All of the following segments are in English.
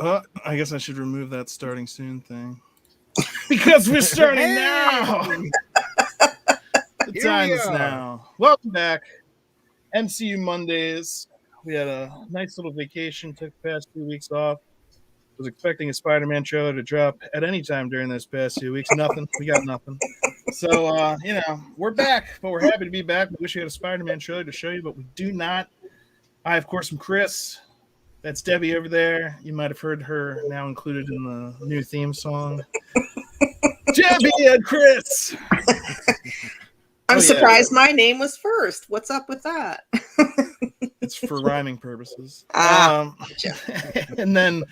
I guess I should remove that starting soon thing. Because we're starting now. The time is now. Welcome back. MCU Mondays. We had a nice little vacation, took the past 2 weeks off. Was expecting a Spider-Man trailer to drop at any time during those past 2 weeks. Nothing. We got nothing. So, we're back, but we're happy to be back. We wish we had a Spider-Man trailer to show you, but we do not. I, of course, am Chris. That's Debbie over there. You might have heard her now included in the new theme song. Debbie and Chris. I'm surprised my name was first. What's up with that? It's for rhyming purposes. And then,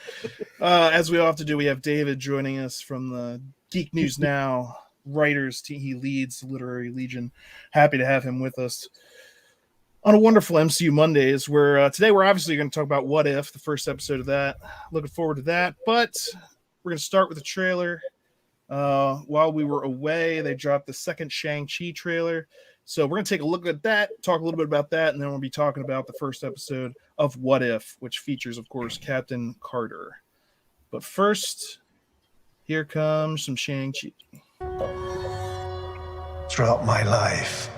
as we often do, we have David joining us from the Geek News Now writers team. He leads Literary Legion. Happy to have him with us on a wonderful MCU Mondays, where today we're obviously going to talk about What If, the first episode of that. Looking forward to that. But we're going to start with the trailer. While we were away, they dropped the second Shang-Chi trailer. So we're going to take a look at that, talk a little bit about that, and then we'll be talking about the first episode of What If, which features, of course, Captain Carter. But first, here comes some Shang-Chi. Throughout my life,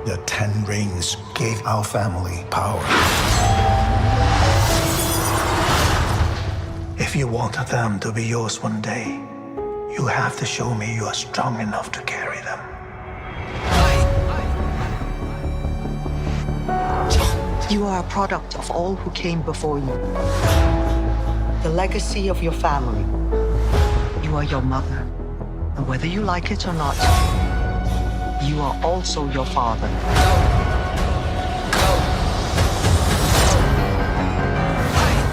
the 10 rings gave our family power. If you wanted them to be yours one day, you have to show me you are strong enough to carry them. You are a product of all who came before you. The legacy of your family. You are your mother. And whether you like it or not, you are also your father.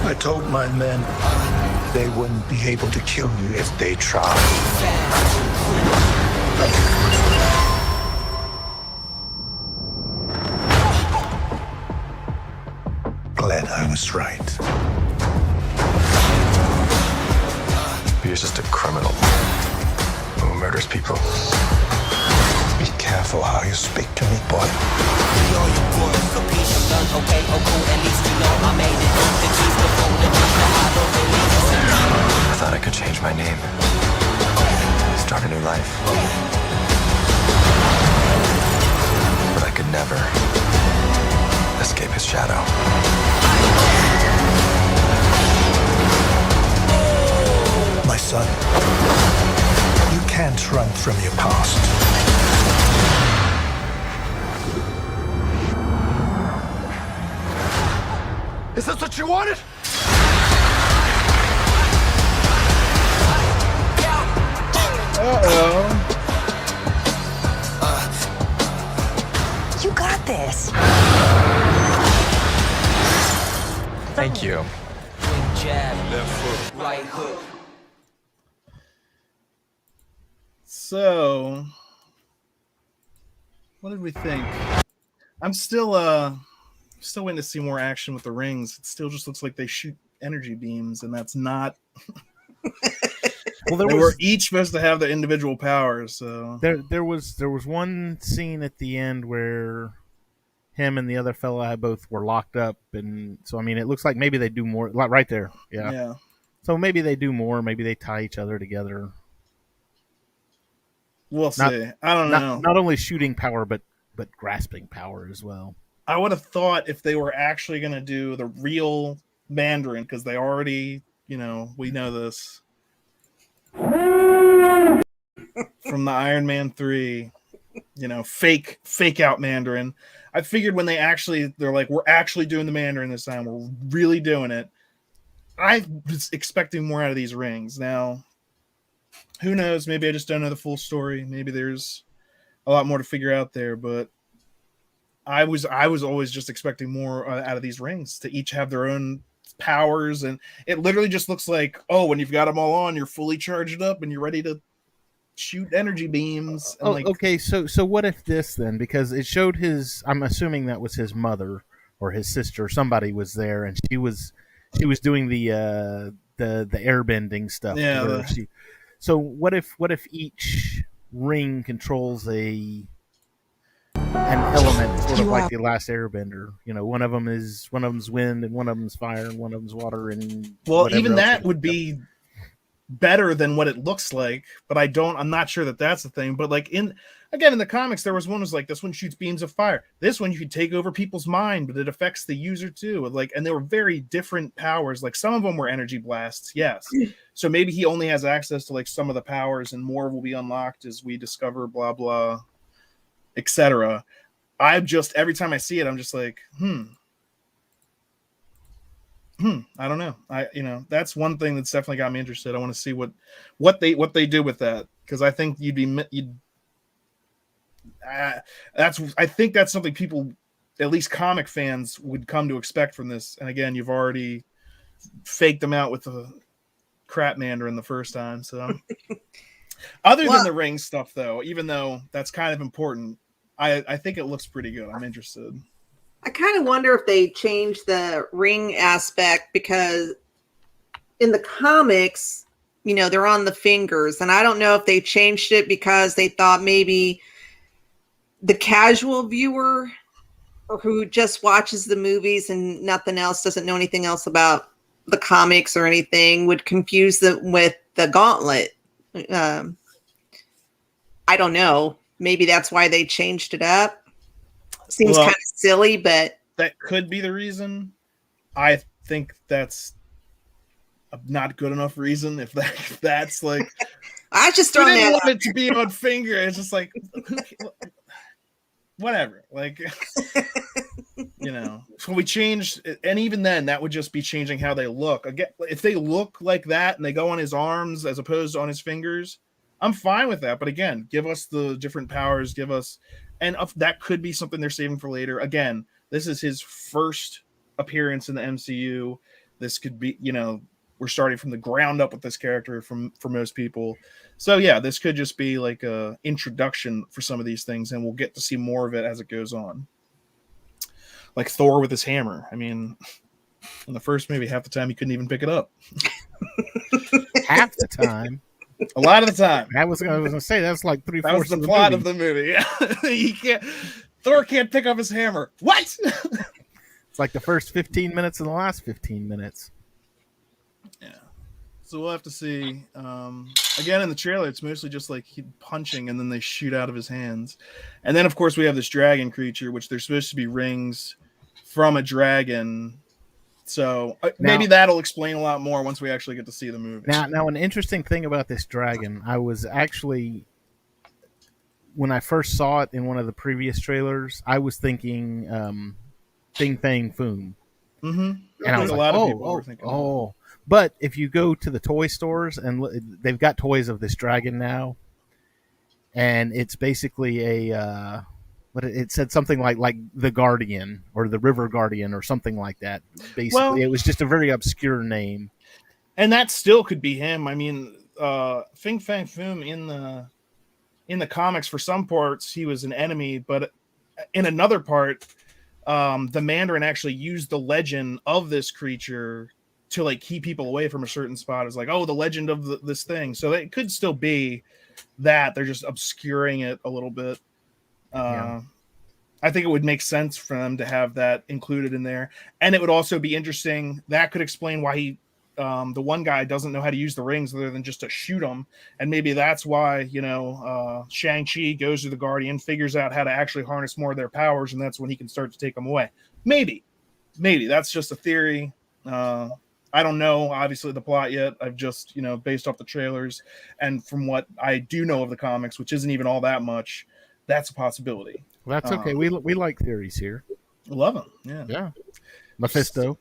I told my men they wouldn't be able to kill you if they tried. Glad I was right. You're just a criminal who murders people. Be careful how you speak to me, boy. I thought I could change my name, start a new life. But I could never escape his shadow. My son, you can't run from your past. Is this what you wanted? Uh-oh. You got this. Thank you. Jab, left foot, right hook. So, what did we think? I'm still waiting to see more action with the rings. It still just looks like they shoot energy beams, and that's not. Well, they were each supposed to have their individual powers. So there was one scene at the end where him and the other fella both were locked up, and so I mean, it looks like maybe they do more. Like right there, yeah. So maybe they do more. Maybe they tie each other together. We'll see. I don't know. Not only shooting power, but grasping power as well. I would have thought if they were actually going to do the real Mandarin, because they already, we know this from the Iron Man 3, fake out Mandarin. I figured when they're like, we're actually doing the Mandarin this time. We're really doing it. I was expecting more out of these rings. Now, who knows? Maybe I just don't know the full story. Maybe there's a lot more to figure out there, but I was always just expecting more out of these rings to each have their own powers, and it literally just looks like, when you've got them all on, you're fully charged up and you're ready to shoot energy beams. And okay, so what if this then? Because it showed I'm assuming that was his mother or his sister. Somebody was there, and she was doing the airbending stuff. Yeah. So what if each ring controls a an element, sort of like the Last Airbender. You know, one of them's wind, and one of them's fire, and one of them's water, and even that would be better than what it looks like. But I'm not sure that that's the thing. But like in the comics, there was one was like this one shoots beams of fire. This one you could take over people's mind, but it affects the user too. Like, and they were very different powers. Like some of them were energy blasts, yes. So maybe he only has access to like some of the powers, and more will be unlocked as we discover blah blah, etc. Every time I see it, I'm just like, I don't know. That's one thing that's definitely got me interested. I want to see what they do with that, because I think I think that's something people, at least comic fans, would come to expect from this. And again, you've already faked them out with the crap Mandarin the first time. So, other than the ring stuff, though, even though that's kind of important, I think it looks pretty good. I'm interested. I kind of wonder if they changed the ring aspect, because in the comics, they're on the fingers. And I don't know if they changed it because they thought maybe the casual viewer, or who just watches the movies and nothing else, doesn't know anything else about the comics or anything, would confuse them with the gauntlet. I don't know. Maybe that's why they changed it up. Seems kind of silly, but that could be the reason. I think that's a not good enough reason. If that's like, I just don't want it to be on finger. It's just like, whatever. Like, so we changed, and even then, that would just be changing how they look. Again, if they look like that and they go on his arms as opposed to on his fingers, I'm fine with that. But again, give us the different powers. Give us. And that could be something they're saving for later. Again, this is his first appearance in the MCU. This could be, we're starting from the ground up with this character for most people. So yeah, this could just be like a introduction for some of these things, and we'll get to see more of it as it goes on. Like Thor with his hammer. I mean, in the first maybe half the time, he couldn't even pick it up. Half the time. A lot of the time. I was gonna say that's like 3/4. That was the plot of the movie. Yeah, Thor can't pick up his hammer. What? It's like the first 15 minutes and the last 15 minutes. Yeah. So we'll have to see. Again, in the trailer, it's mostly just like he punching, and then they shoot out of his hands. And then, of course, we have this dragon creature, which they're supposed to be rings from a dragon. So maybe that'll explain a lot more once we actually get to see the movie. Now, an interesting thing about this dragon, I was actually, when I first saw it in one of the previous trailers, I was thinking Fing Fang Foom. Mm-hmm. And I was like, oh. But if you go to the toy stores, and they've got toys of this dragon now, and it's basically but it said something like the Guardian or the River Guardian or something like that. Basically, it was just a very obscure name. And that still could be him. I mean, Fing Fang Foom in the comics, for some parts, he was an enemy, but in another part, the Mandarin actually used the legend of this creature to like keep people away from a certain spot. It's like, oh, the legend of this thing. So it could still be that they're just obscuring it a little bit. I think it would make sense for them to have that included in there. And it would also be interesting. That could explain why the one guy doesn't know how to use the rings other than just to shoot them. And maybe that's why, Shang-Chi goes to the Guardian, figures out how to actually harness more of their powers. And that's when he can start to take them away. Maybe that's just a theory. I don't know, obviously, the plot yet. I've just, based off the trailers and from what I do know of the comics, which isn't even all that much, that's a possibility. Well, that's okay. We like theories here. Love them. Yeah. Mephisto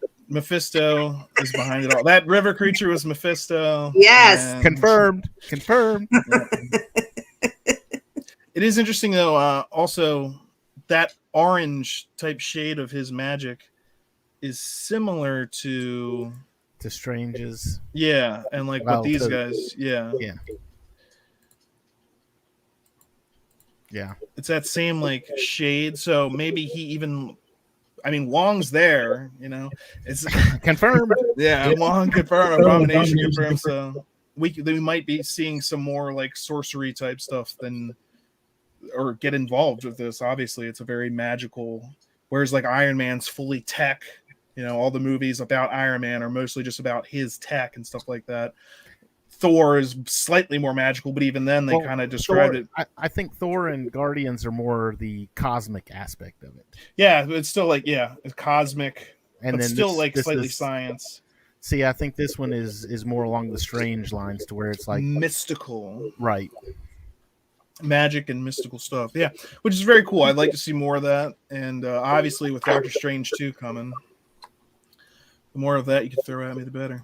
is behind it all. That river creature was Mephisto. Yes. Confirmed. Yeah. It is interesting, though, also, that orange type shade of his magic is similar to Strange's. Yeah, and like what these guys, yeah. It's that same like shade. So maybe he even, Wong's there, it's confirmed. Yeah, Wong confirmed, Abomination confirmed. So we might be seeing some more like sorcery type stuff than or get involved with this. Obviously, it's a very magical. Whereas like Iron Man's fully tech. You know, all the movies about Iron Man are mostly just about his tech and stuff like that. Thor is slightly more magical, but even then they kind of described it. I think Thor and Guardians are more the cosmic aspect of it. Yeah, but it's still like, it's cosmic, and but then still like slightly science. See, I think this one is more along the strange lines to where it's like mystical. Right. Magic and mystical stuff. Yeah, which is very cool. I'd like to see more of that. And obviously with Doctor Strange 2 coming, the more of that you can throw at me, the better.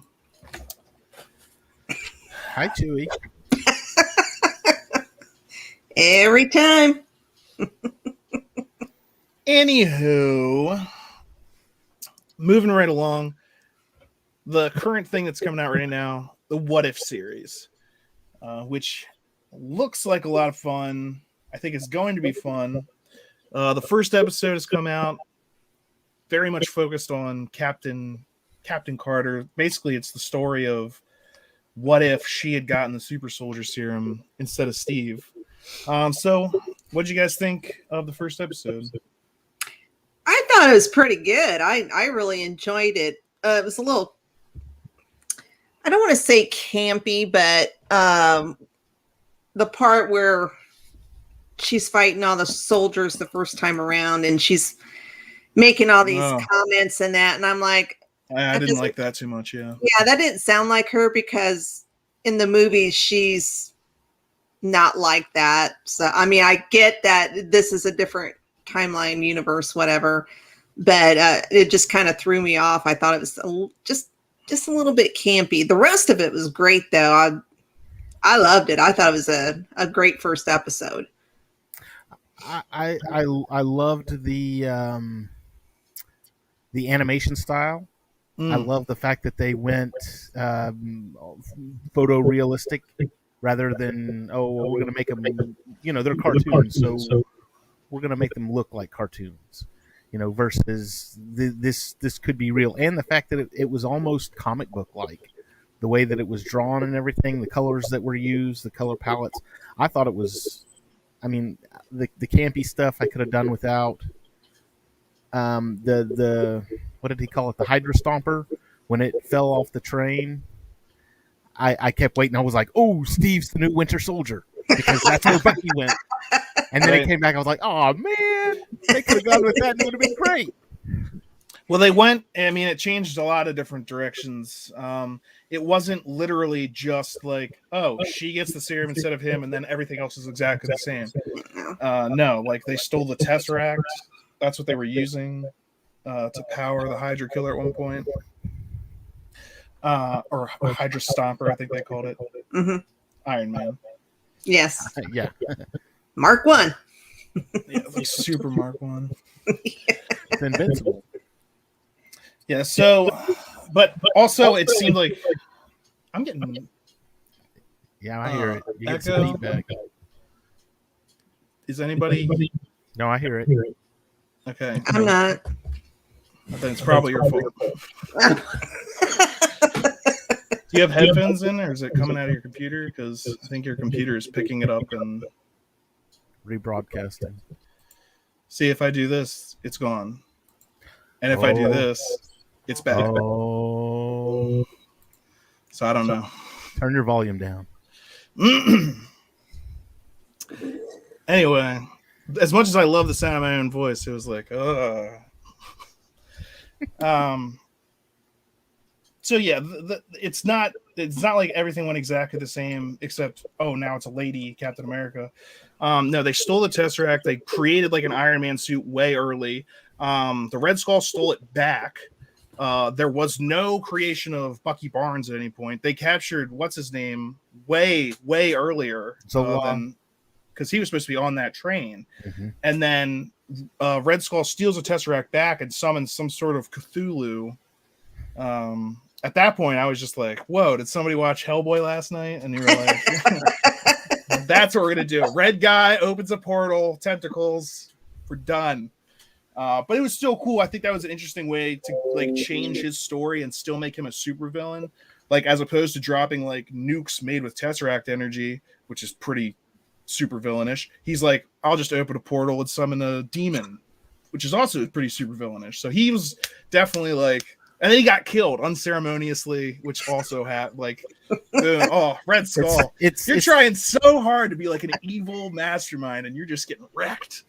Hi, Chewie. Every time. Anywho, moving right along, the current thing that's coming out right now, the What If series, which looks like a lot of fun. I think it's going to be fun. The first episode has come out, very much focused on Captain Carter. Basically, it's the story of what if she had gotten the super soldier serum instead of Steve. So what did you guys think of the first episode? I thought it was pretty good. I really enjoyed it. It was a little, I don't want to say campy, but the part where she's fighting all the soldiers the first time around and she's making all these comments and that, and I'm like, I didn't like that too much. Yeah, that didn't sound like her, because in the movie she's not like that. So I mean, I get that this is a different timeline, universe, whatever, but it just kind of threw me off. I thought it was just a little bit campy. The rest of it was great, though. I loved it. I thought it was a great first episode. I loved the animation style. I love the fact that they went photorealistic rather than, we're going to make them, they're cartoons, so we're going to make them look like cartoons, versus this could be real. And the fact that it was almost comic book like, the way that it was drawn and everything, the colors that were used, the color palettes. I thought it was, the campy stuff I could have done without. The what did he call it? The Hydra Stomper, when it fell off the train. I kept waiting. I was like, "Oh, Steve's the new Winter Soldier," because that's where Bucky went. And then it came back. I was like, "Oh man, they could have gone with that. And it would have been great." Well, they went. It changed a lot of different directions. It wasn't literally just like, she gets the serum instead of him, and then everything else is exactly the same. No, like they stole the Tesseract. That's what they were using to power the Hydra Killer at one point. Or Hydra Stomper, I think they called it. Mm-hmm. Iron Man. Yes. Yeah. Mark 1. Yeah, like Super Mark 1. It's invincible. Yeah, so, but also it seemed like I'm getting. Yeah, I hear it. You get echo. some feedback. Is anybody? No, I hear it. Okay. I'm not. Then it's probably your fault. Do you have headphones in, or is it coming out of your computer? Because I think your computer is picking it up and rebroadcasting. See, if I do this, it's gone. And if I do this, it's back. Oh. So I don't know. Turn your volume down. Anyway, as much as I love the sound of my own voice, it was like, So yeah, it's not like everything went exactly the same, except now it's a lady Captain America. No, they stole the Tesseract. They created like an Iron Man suit way early. The Red Skull stole it back. There was no creation of Bucky Barnes at any point. They captured what's his name way earlier, because he was supposed to be on that train. Mm-hmm. And then Red Skull steals the Tesseract back and summons some sort of Cthulhu. At that point, I was just like, whoa, did somebody watch Hellboy last night? And you were like, that's what we're going to do. Red guy opens a portal, tentacles, we're done. But it was still cool. I think that was an interesting way to like change his story and still make him a supervillain. Like, as opposed to dropping like nukes made with Tesseract energy, which is pretty super villainish. He's like, I'll just open a portal and summon a demon, which is also pretty super villainish. So he was definitely like, and then he got killed unceremoniously, which also had like, boom, oh, Red Skull. You're trying so hard to be like an evil mastermind, and you're just getting wrecked.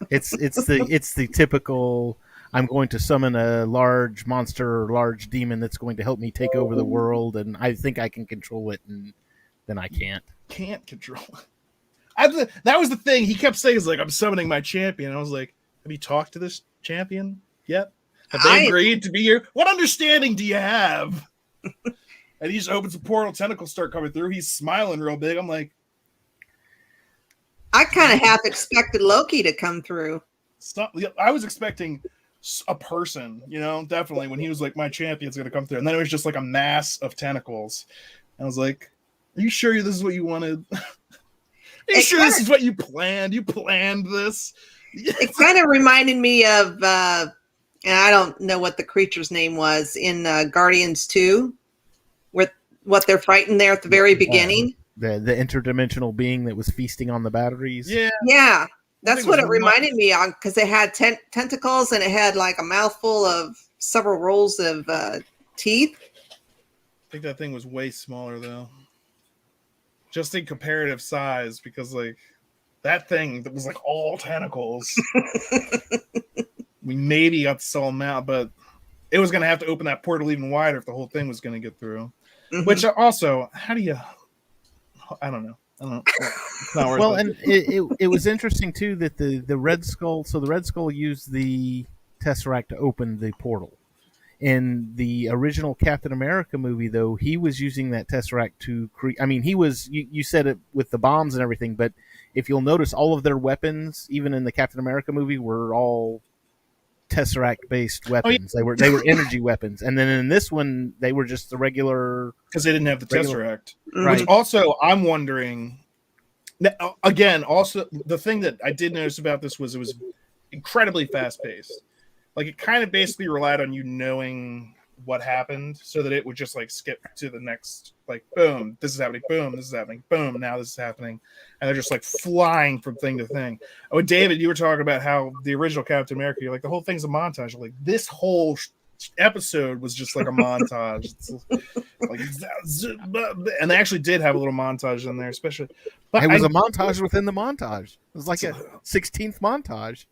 It's the typical. I'm going to summon a large monster or large demon that's going to help me take over the world, and I think I can control it, and then I can't. Can't control it. That was the thing. He kept saying, "Is like I'm summoning my champion." I was like, "Have you talked to this champion yet? Have they agreed to be here? What understanding do you have?" And he just opens a portal, tentacles start coming through. He's smiling real big. I'm like, I kind of half expected Loki to come through. I was expecting a person, definitely when he was like, my champion's going to come through. And then it was just like a mass of tentacles. And I was like, are you sure this is what you wanted? Are you sure this is what you planned? You planned this? It kind of reminded me of, and I don't know what the creature's name was in Guardians 2, with what they're fighting there at the very beginning. The interdimensional being that was feasting on the batteries. Yeah. That's what it reminded me of, because it had tentacles and it had like a mouthful of several rows of teeth. I think that thing was way smaller though, just in comparative size, because like that thing that was like all tentacles. We maybe got to sell them out, but it was going to have to open that portal even wider if the whole thing was going to get through. Mm-hmm. Which also, how do you? I don't know. It's not worth it. And it was interesting too that the Red Skull. So the Red Skull used the Tesseract to open the portal. In the original Captain America movie, though, he was using that Tesseract to create. I mean, he was. You said it with the bombs and everything, but if you'll notice, all of their weapons, even in the Captain America movie, were all Tesseract-based weapons. Oh, yeah. They were energy weapons, and then in this one, they were just the regular, because they didn't have the Tesseract. Right. Which also, I'm wondering. Again, also the thing that I did notice about this was it was incredibly fast-paced. Like it kind of basically relied on you knowing what happened, so that it would just like skip to the next, like boom, this is happening, boom, this is happening, boom, now this is happening, and they're just like flying from thing to thing. Oh, David, you were talking about how the original Captain America, you're like the whole thing's a montage. Like this whole episode was just like a montage. It's like, and they actually did have a little montage in there, especially. But it was a montage within the montage. It was like a 16th montage.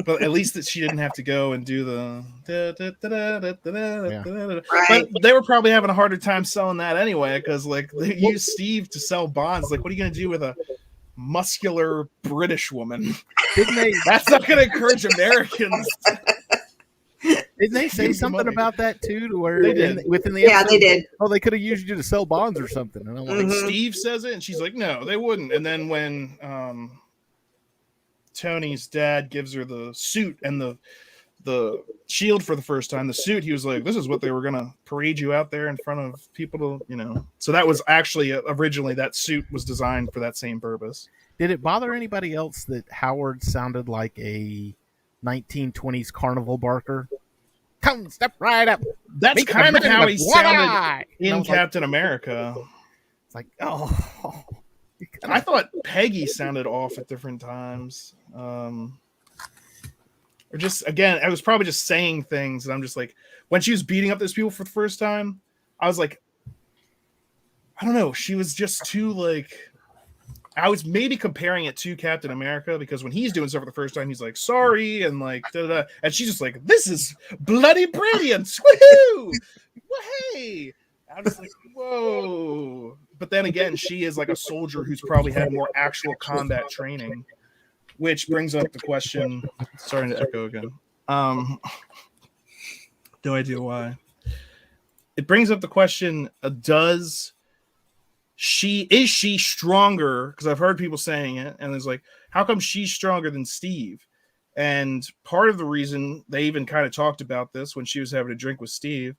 But at least that she didn't have to go and do the. Right. But they were probably having a harder time selling that anyway, because like they used Steve to sell bonds. Like, what are you going to do with a muscular British woman? Didn't they? That's not going to encourage Americans. Didn't they say something about that too? To where they did within the episode, they did. Oh, they could have used you to sell bonds or something. And I'm like, Steve says it, and she's like, no, they wouldn't. And then when Tony's dad gives her the suit and the shield for the first time, the suit, he was like, this is what they were gonna parade you out there in front of people to, so that was actually originally that suit was designed for that same purpose. Did it bother anybody else that Howard sounded like a 1920s carnival barker? Come, step right up. That's kind of how he sounded in Captain America. It's like, oh. And I thought Peggy sounded off at different times. Or just, again, I was probably just saying things, and I'm just like, when she was beating up those people for the first time, I was like, I don't know, she was just too, like, I was maybe comparing it to Captain America, because when he's doing stuff for the first time, he's like, sorry, and like, da-da-da. And she's just like, this is bloody brilliant, woohoo! Hey! I'm just like, whoa. But then again, she is like a soldier who's probably had more actual combat training, which brings up the question, starting to echo again. No idea why. It brings up the question, is she stronger? Because I've heard people saying it, and it's like, how come she's stronger than Steve? And part of the reason, they even kind of talked about this when she was having a drink with Steve,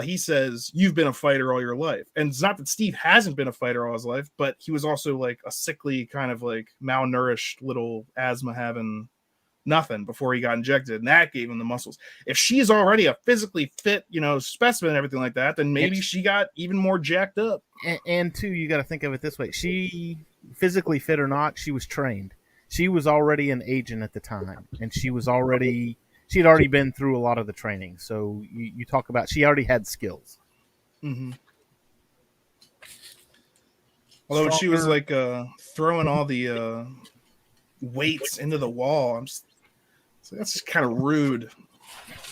he says, you've been a fighter all your life. And it's not that Steve hasn't been a fighter all his life, but he was also like a sickly, kind of like malnourished little asthma having nothing before he got injected, and that gave him the muscles. If she's already a physically fit, specimen and everything like that, then maybe she got even more jacked up. And two, you got to think of it this way: she physically fit or not, she was trained. She was already an agent at the time, and she'd already been through a lot of the training. So you talk about she already had skills. Mm-hmm. Although she was like throwing all the weights into the wall, that's just kind of rude.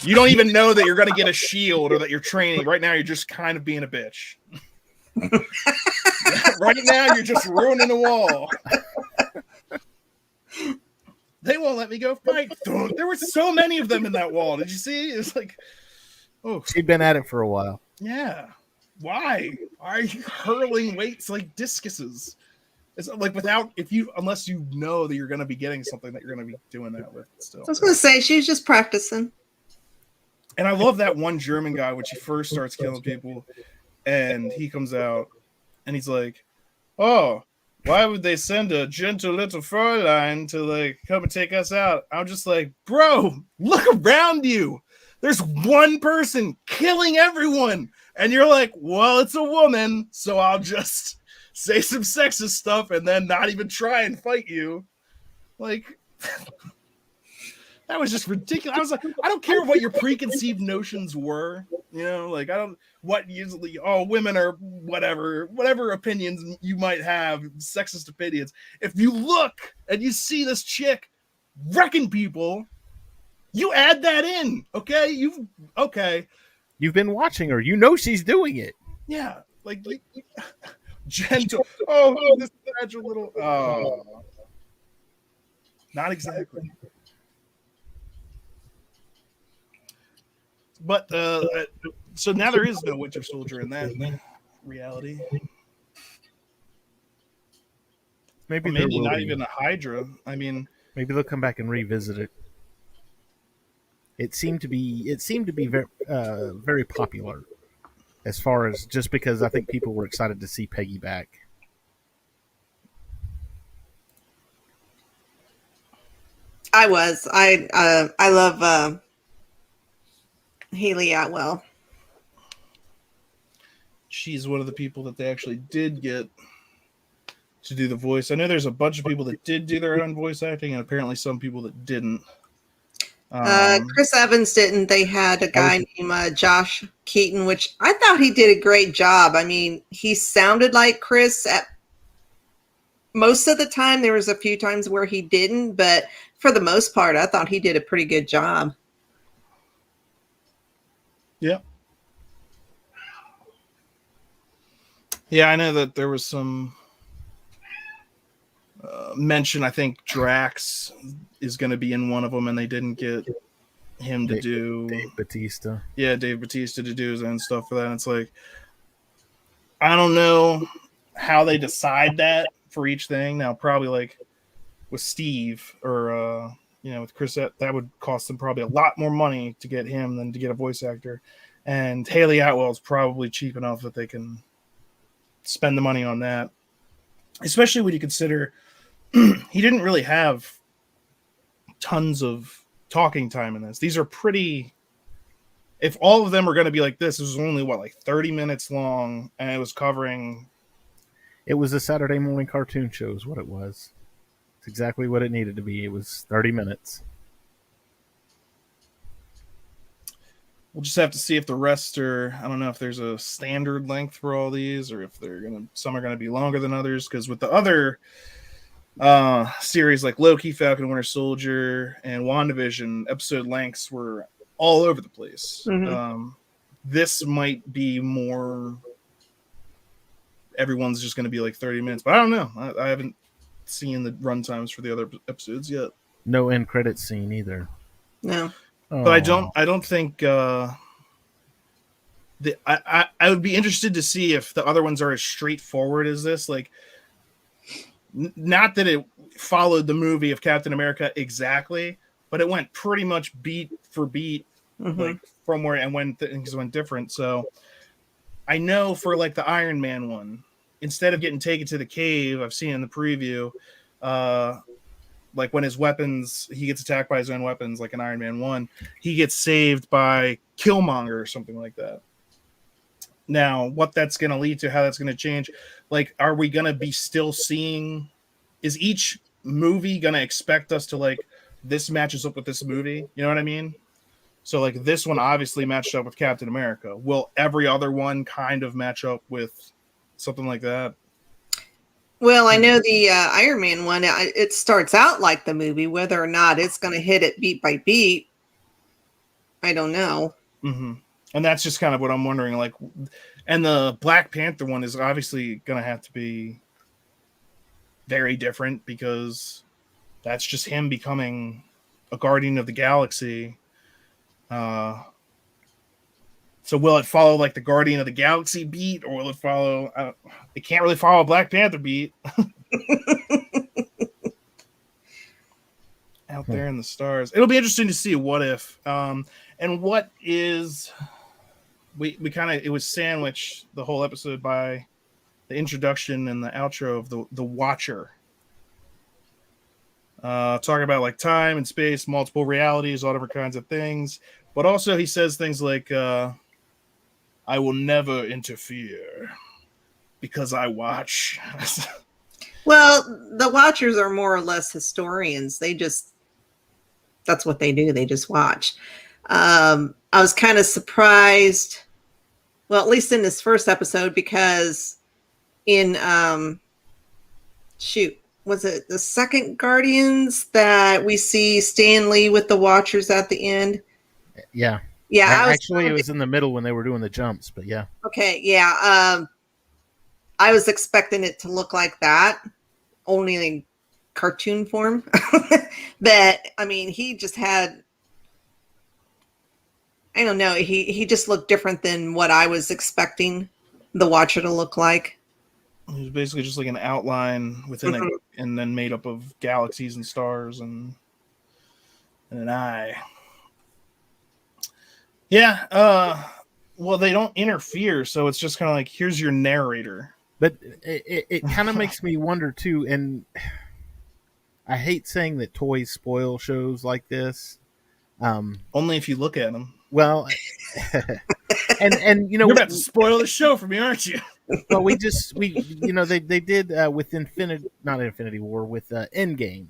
You don't even know that you're going to get a shield or that you're training. Right now, you're just kind of being a bitch. Right now, you're just ruining the wall. They won't let me go fight. There were so many of them in that wall. Did you see? It's like, oh, she'd been at it for a while. Yeah. Why are you hurling weights like discuses? It's like unless you know that you're going to be getting something that you're going to be doing that with. Still, I was going to say she's just practicing. And I love that one German guy when she first starts killing people, and he comes out and he's like, "Oh, why would they send a gentle little Fräulein to like come and take us out?" I'm just like, bro, look around you. There's one person killing everyone. And you're like, well, it's a woman, so I'll just say some sexist stuff and then not even try and fight you. Like, that was just ridiculous. I was like, I don't care what your preconceived notions were. You know, like, women are whatever opinions you might have, sexist opinions. If you look and you see this chick wrecking people, you add that in, okay? You've been watching her. You know she's doing it. Yeah, like gentle. Oh, this fragile little. Oh, not exactly. But so now there is no Winter Soldier in that reality. Maybe not even a Hydra. I mean, maybe they'll come back and revisit it. It seemed to be very, very popular, as far as just because I think people were excited to see Peggy back. I was. I love Haley Atwell. She's one of the people that they actually did get to do the voice. I know there's a bunch of people that did do their own voice acting, and apparently some people that didn't. Chris Evans didn't. They had a guy named Josh Keaton, which I thought he did a great job. I mean, he sounded like Chris at most of the time. There was a few times where he didn't, but for the most part, I thought he did a pretty good job. Yeah. Yeah, I know that there was some mention. I think Drax is going to be in one of them, and they didn't get him to do Dave Bautista. Yeah, Dave Bautista to do his own stuff for that. And it's like, I don't know how they decide that for each thing. Now, probably like with Steve or with Chris, that would cost them probably a lot more money to get him than to get a voice actor. And Haley Atwell is probably cheap enough that they can spend the money on that, especially when you consider he didn't really have tons of talking time in this. These are pretty, if all of them are going to be like this was only like 30 minutes long, and it was covering. It was a Saturday morning cartoon show is what it was. It's exactly what it needed to be. It was 30 minutes. We'll just have to see if the rest are, I don't know if there's a standard length for all these, or if some are going to be longer than others. Because with the other series like Loki, Falcon, Winter Soldier, and WandaVision, episode lengths were all over the place. Mm-hmm. This might be more, everyone's just going to be like 30 minutes, but I don't know. I haven't seen the run times for the other episodes yet. No end credits scene either. No. But I don't think I would be interested to see if the other ones are as straightforward as this. Like, not that it followed the movie of Captain America exactly, but it went pretty much beat for beat, like from where and when things went different. So I know for like the Iron Man one, instead of getting taken to the cave, I've seen in the preview, like when his weapons, he gets attacked by his own weapons, like in Iron Man 1, he gets saved by Killmonger or something like that. Now, what that's going to lead to, how that's going to change, like, are we going to be still seeing is each movie gonna expect us to like this matches up with this movie? You know what I mean? So like this one obviously matched up with Captain America. Will every other one kind of match up with something like that? Well, I know the Iron Man one, it starts out like the movie. Whether or not it's going to hit it beat by beat, I don't know. Mm-hmm. And that's just kind of what I'm wondering. Like, and the Black Panther one is obviously going to have to be very different because that's just him becoming a Guardian of the Galaxy. So will it follow like the Guardian of the Galaxy beat, or will it follow? It can't really follow a Black Panther beat. Out there in the stars, it'll be interesting to see what if, and what is. We kind of it was sandwiched the whole episode by the introduction and the outro of the Watcher. Talking about like time and space, multiple realities, all different kinds of things, but also he says things like. I will never interfere because I watch. Well, the Watchers are more or less historians. That's what they do. They just watch. I was kind of surprised, well, at least in this first episode, because in, was it the second Guardians that we see Stan Lee with the Watchers at the end? Yeah. Yeah, it was in the middle when they were doing the jumps, but yeah. Okay, yeah. I was expecting it to look like that, only in cartoon form. But I mean, he just had, I don't know, he just looked different than what I was expecting the Watcher to look like. He was basically just like an outline within it, and then made up of galaxies and stars and an eye. Yeah, well, they don't interfere, so it's just kind of like, here's your narrator. But it kind of makes me wonder, too, and I hate saying that toys spoil shows like this. Only if you look at them. Well, and you know, you're about to spoil the show for me, aren't you? Well, they did with not Infinity War, with Endgame.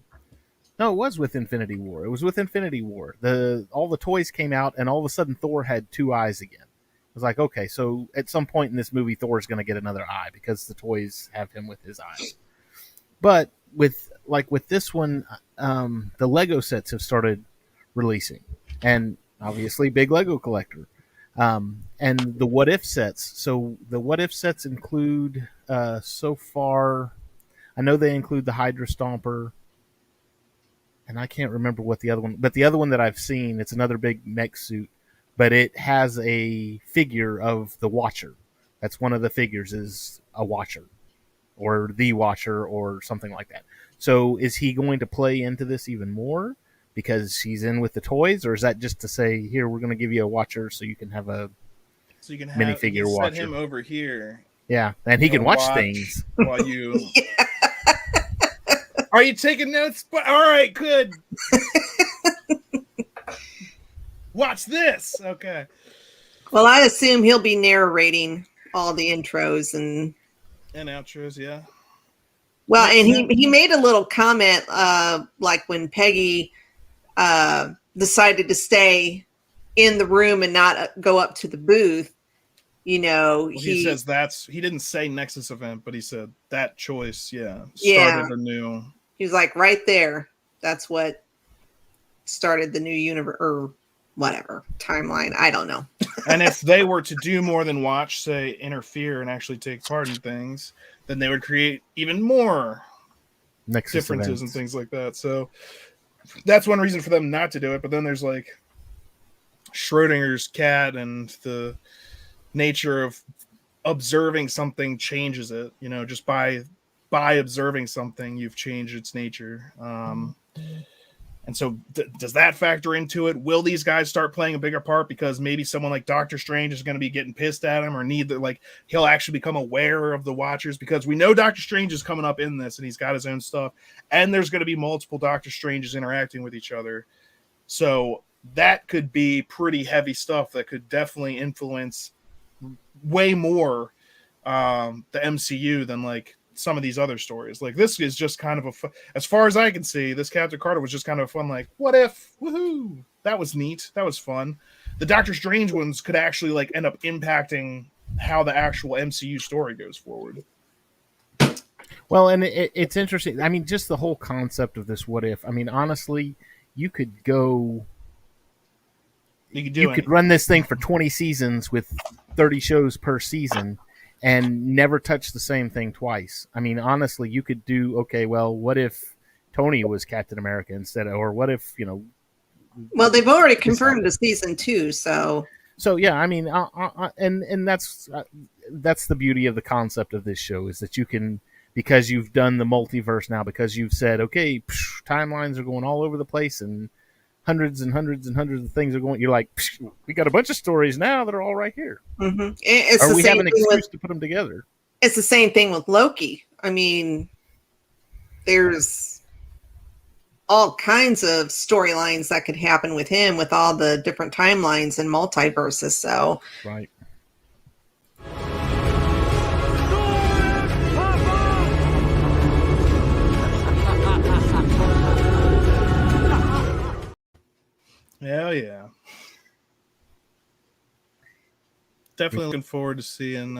No, it was with Infinity War. It was with Infinity War. All the toys came out, and all of a sudden Thor had two eyes again. It was like, okay, so at some point in this movie, Thor is going to get another eye because the toys have him with his eyes. But with this one, the Lego sets have started releasing, and obviously, big Lego collector. And the What If sets. So the What If sets include, so far, I know they include the Hydra Stomper. And I can't remember what the other one, but the other one that I've seen, it's another big mech suit, but it has a figure of the Watcher. That's one of the figures is a Watcher or the Watcher or something like that. So is he going to play into this even more because he's in with the toys, or is that just to say, here, we're going to give you a Watcher so you can have a minifigure Watcher? Set him over here. Yeah, and he can watch things while you. Are you taking notes? All right, good. Watch this. Okay. Well, I assume he'll be narrating all the intros and outros, yeah. Well, and he made a little comment, like when Peggy decided to stay in the room and not go up to the booth. You know, he says he didn't say Nexus event, but he said that choice, started a new. He was like, right there. That's what started the new universe or whatever timeline. I don't know. And if they were to do more than watch, say, interfere and actually take part in things, then they would create even more Nexus differences events and things like that. So that's one reason for them not to do it. But then there's like Schrodinger's cat, and the nature of observing something changes it. You know, just by observing something, you've changed its nature. And so does that factor into it? Will these guys start playing a bigger part because maybe someone like Doctor Strange is going to be getting pissed at him, or he'll actually become aware of the Watchers, because we know Doctor Strange is coming up in this and he's got his own stuff, and there's going to be multiple Doctor Stranges interacting with each other. So that could be pretty heavy stuff that could definitely influence way more the MCU than like some of these other stories. Like this is just kind of as far as I can see, this Captain Carter was just kind of a fun, like, what if? Woohoo! That was neat. That was fun. The Doctor Strange ones could actually like end up impacting how the actual MCU story goes forward. Well, and it's interesting. I mean, just the whole concept of this what if. I mean, honestly, you could go. You could run this thing for 20 seasons with 30 shows per season and never touch the same thing twice. I mean, honestly, you could do, okay, well, what if Tony was Captain America instead of, or what if, Well, they've already confirmed the season 2, so. So, yeah, I mean, and that's the beauty of the concept of this show is that you can, because you've done the multiverse now, because you've said, okay, timelines are going all over the place and hundreds and hundreds and hundreds of things are going. You're like, we got a bunch of stories now that are all right here. Mm-hmm. Or we have an excuse to put them together. It's the same thing with Loki. I mean, there's all kinds of storylines that could happen with him with all the different timelines and multiverses. So, right. Hell yeah. Definitely looking forward to seeing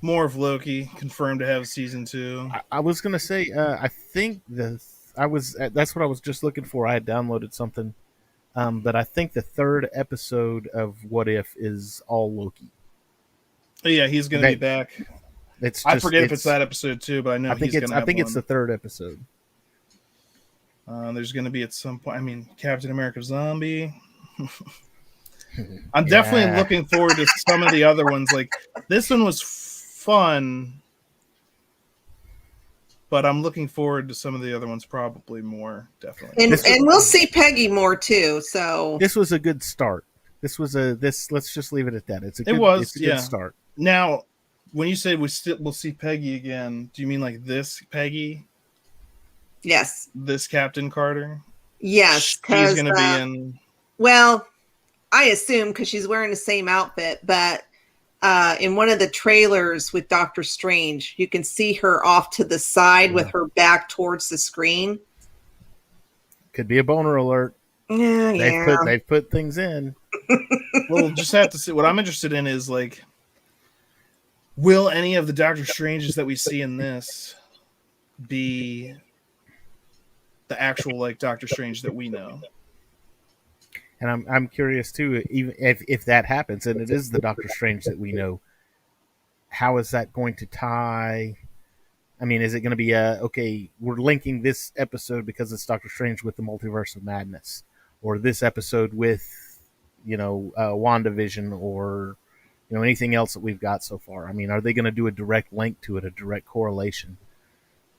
more of Loki, confirmed to have season 2. I was gonna say, I think that's what I was just looking for. I had downloaded something, but I think the 3rd episode of What If is all Loki. Oh, yeah, he's gonna be back. I forget if it's that episode too, but I know he's gonna. I think it's the 3rd episode. There's going to be at some point. I mean, Captain America Zombie. I'm definitely looking forward to some of the other ones. Like this one was fun, but I'm looking forward to some of the other ones probably more. Definitely, and we'll see Peggy more too. So this was a good start. Let's just leave it at that. It's a good start. Now, when you say we'll see Peggy again, do you mean like this Peggy? Yes. This Captain Carter? Yes. She's going to be in... Well, I assume because she's wearing the same outfit, but in one of the trailers with Doctor Strange, you can see her off to the side with her back towards the screen. Could be a boner alert. Yeah, they've put things in. We'll just have to see. What I'm interested in is, like, will any of the Doctor Stranges that we see in this be the actual like Doctor Strange that we know? And I'm curious too, even if that happens and it is the Doctor Strange that we know, how is that going to tie? I mean, is it going to be okay, we're linking this episode because it's Doctor Strange with the Multiverse of Madness, or this episode with WandaVision, or anything else that we've got so far? I mean, are they going to do a direct link to it, a direct correlation?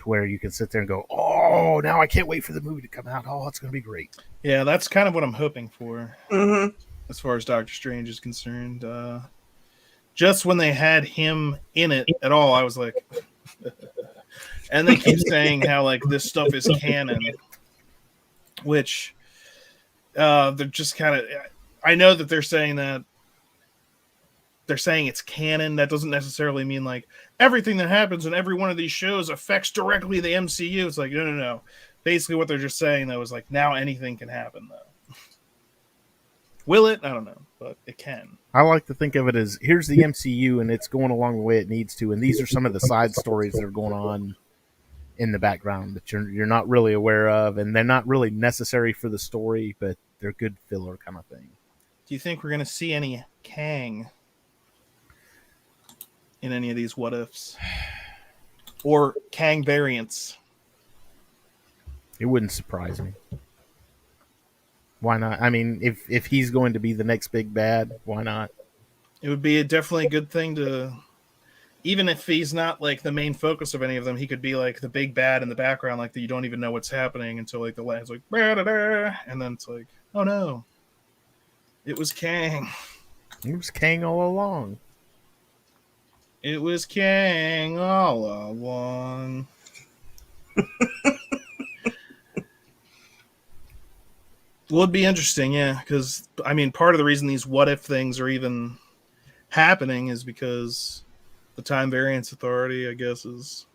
Where you can sit there and go, oh, now I can't wait for the movie to come out. Oh, it's going to be great. Yeah, that's kind of what I'm hoping for. Mm-hmm. As far as Doctor Strange is concerned. Just when they had him in it at all, I was like... And they keep saying how like this stuff is canon. Which they're just kind of... I know that they're saying that they're saying it's canon. That doesn't necessarily mean like everything that happens in every one of these shows affects directly the MCU. It's like, no. Basically what they're just saying though is like now anything can happen though. Will it? I don't know, but it can. I like to think of it as here's the MCU and it's going along the way it needs to. And these are some of the side stories that are going on in the background that you're not really aware of. And they're not really necessary for the story, but they're good filler kind of thing. Do you think we're going to see any Kang in any of these what ifs or Kang variants? It wouldn't surprise me. Why not? I mean, if he's going to be the next big bad, why not? It would be definitely a good thing to, even if he's not like the main focus of any of them, he could be like the big bad in the background, like that you don't even know what's happening until like the last like, and then it's like, oh no, it was Kang. It was Kang all along. It was Kang all along. Well, it'd be interesting, yeah, because, I mean, part of the reason these what-if things are even happening is because the Time Variance Authority, I guess, is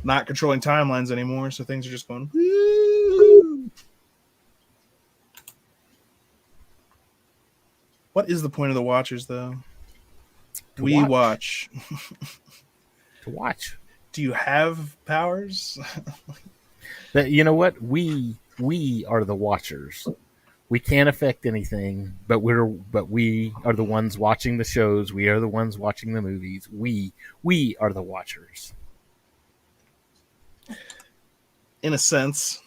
not controlling timelines anymore, so things are just going. Woo! What is the point of the Watchers, though? We watch. To watch. Do you have powers? You know what? We are the Watchers. We can't affect anything, but we are the ones watching the shows. We are the ones watching the movies. We are the Watchers. In a sense.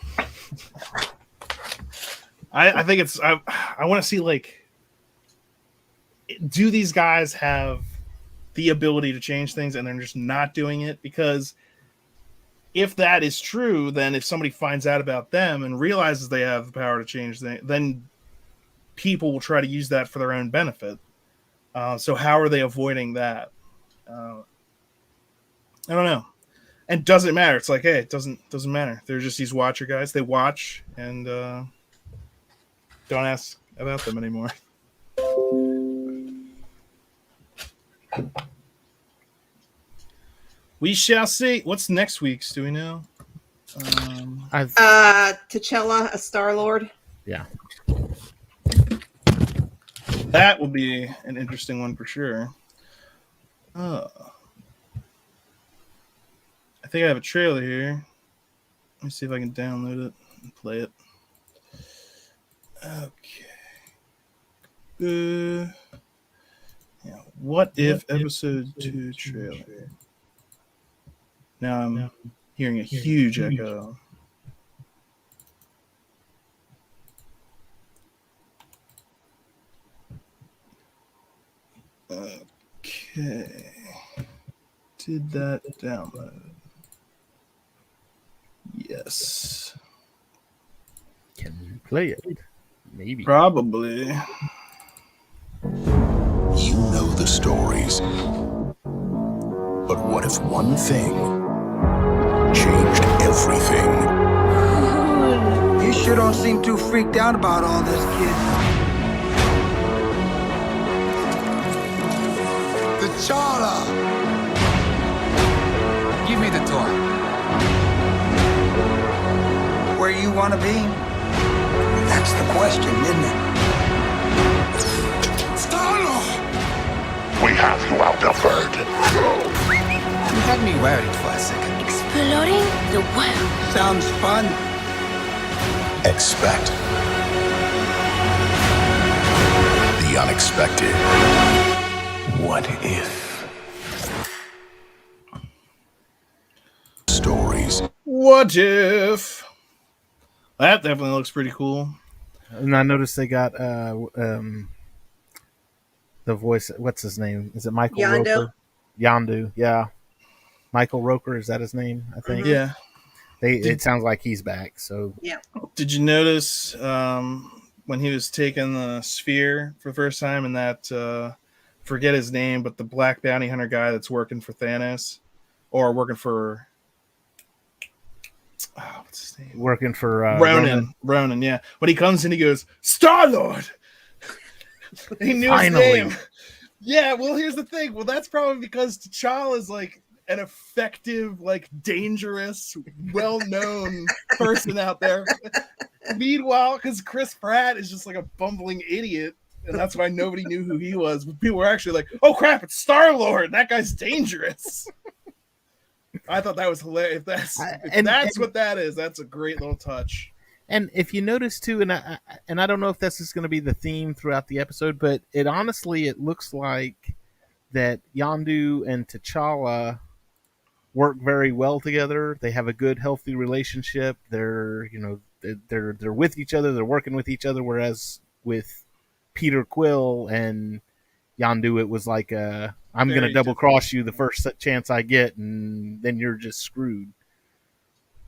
I think it's I want to see, like, do these guys have the ability to change things and they're just not doing it? Because if that is true, then if somebody finds out about them and realizes they have the power to change things, then people will try to use that for their own benefit. So how are they avoiding that? I don't know. And doesn't matter. It's like, hey, it doesn't matter. They're just these Watcher guys. They watch and don't ask about them anymore. We shall see. What's next week's? Do we know? T'Challa, a Star-Lord. Yeah. That will be an interesting one for sure. I think I have a trailer here. Let me see if I can download it and play it. Okay. Yeah. What if episode 2 trailer? Now I'm hearing a huge echo. Okay. Did that download? Yes. Can you play it? Maybe. Probably. You know the stories. But what if one thing changed everything? You sure don't seem too freaked out about all this, kid. T'Challa! Give me the toy. Where you want to be? That's the question, isn't it? Star-Lord! We have you outnumbered. You had me worried for a second. Exploring the world. Sounds fun. Expect the unexpected. What if? Stories. What if? That definitely looks pretty cool. And I noticed they got the voice. What's his name? Is it Michael Roker? Yondu. Yeah. Michael Roker, is that his name? I think. Yeah. It sounds like he's back. So yeah. Did you notice when he was taking the sphere for the first time, and that forget his name, but the black bounty hunter guy that's working for Thanos or working for what's his name? Working for Ronan, yeah. When he comes in, he goes, Star-Lord. He knew his name. Yeah, well, here's the thing. Well, that's probably because T'Challa is like an effective, like dangerous, well-known person out there. Meanwhile, because Chris Pratt is just like a bumbling idiot, and that's why nobody knew who he was. But people were actually like, "Oh crap, it's Star-Lord! That guy's dangerous." I thought that was hilarious. If that's what that is, that's a great little touch. And if you notice too, and I don't know if this is going to be the theme throughout the episode, but it looks like that Yondu and T'Challa work very well together. They have a good, healthy relationship. They're with each other. They're working with each other. Whereas with Peter Quill and Yondu, it was like I'm going to double cross you the first chance I get, and then you're just screwed.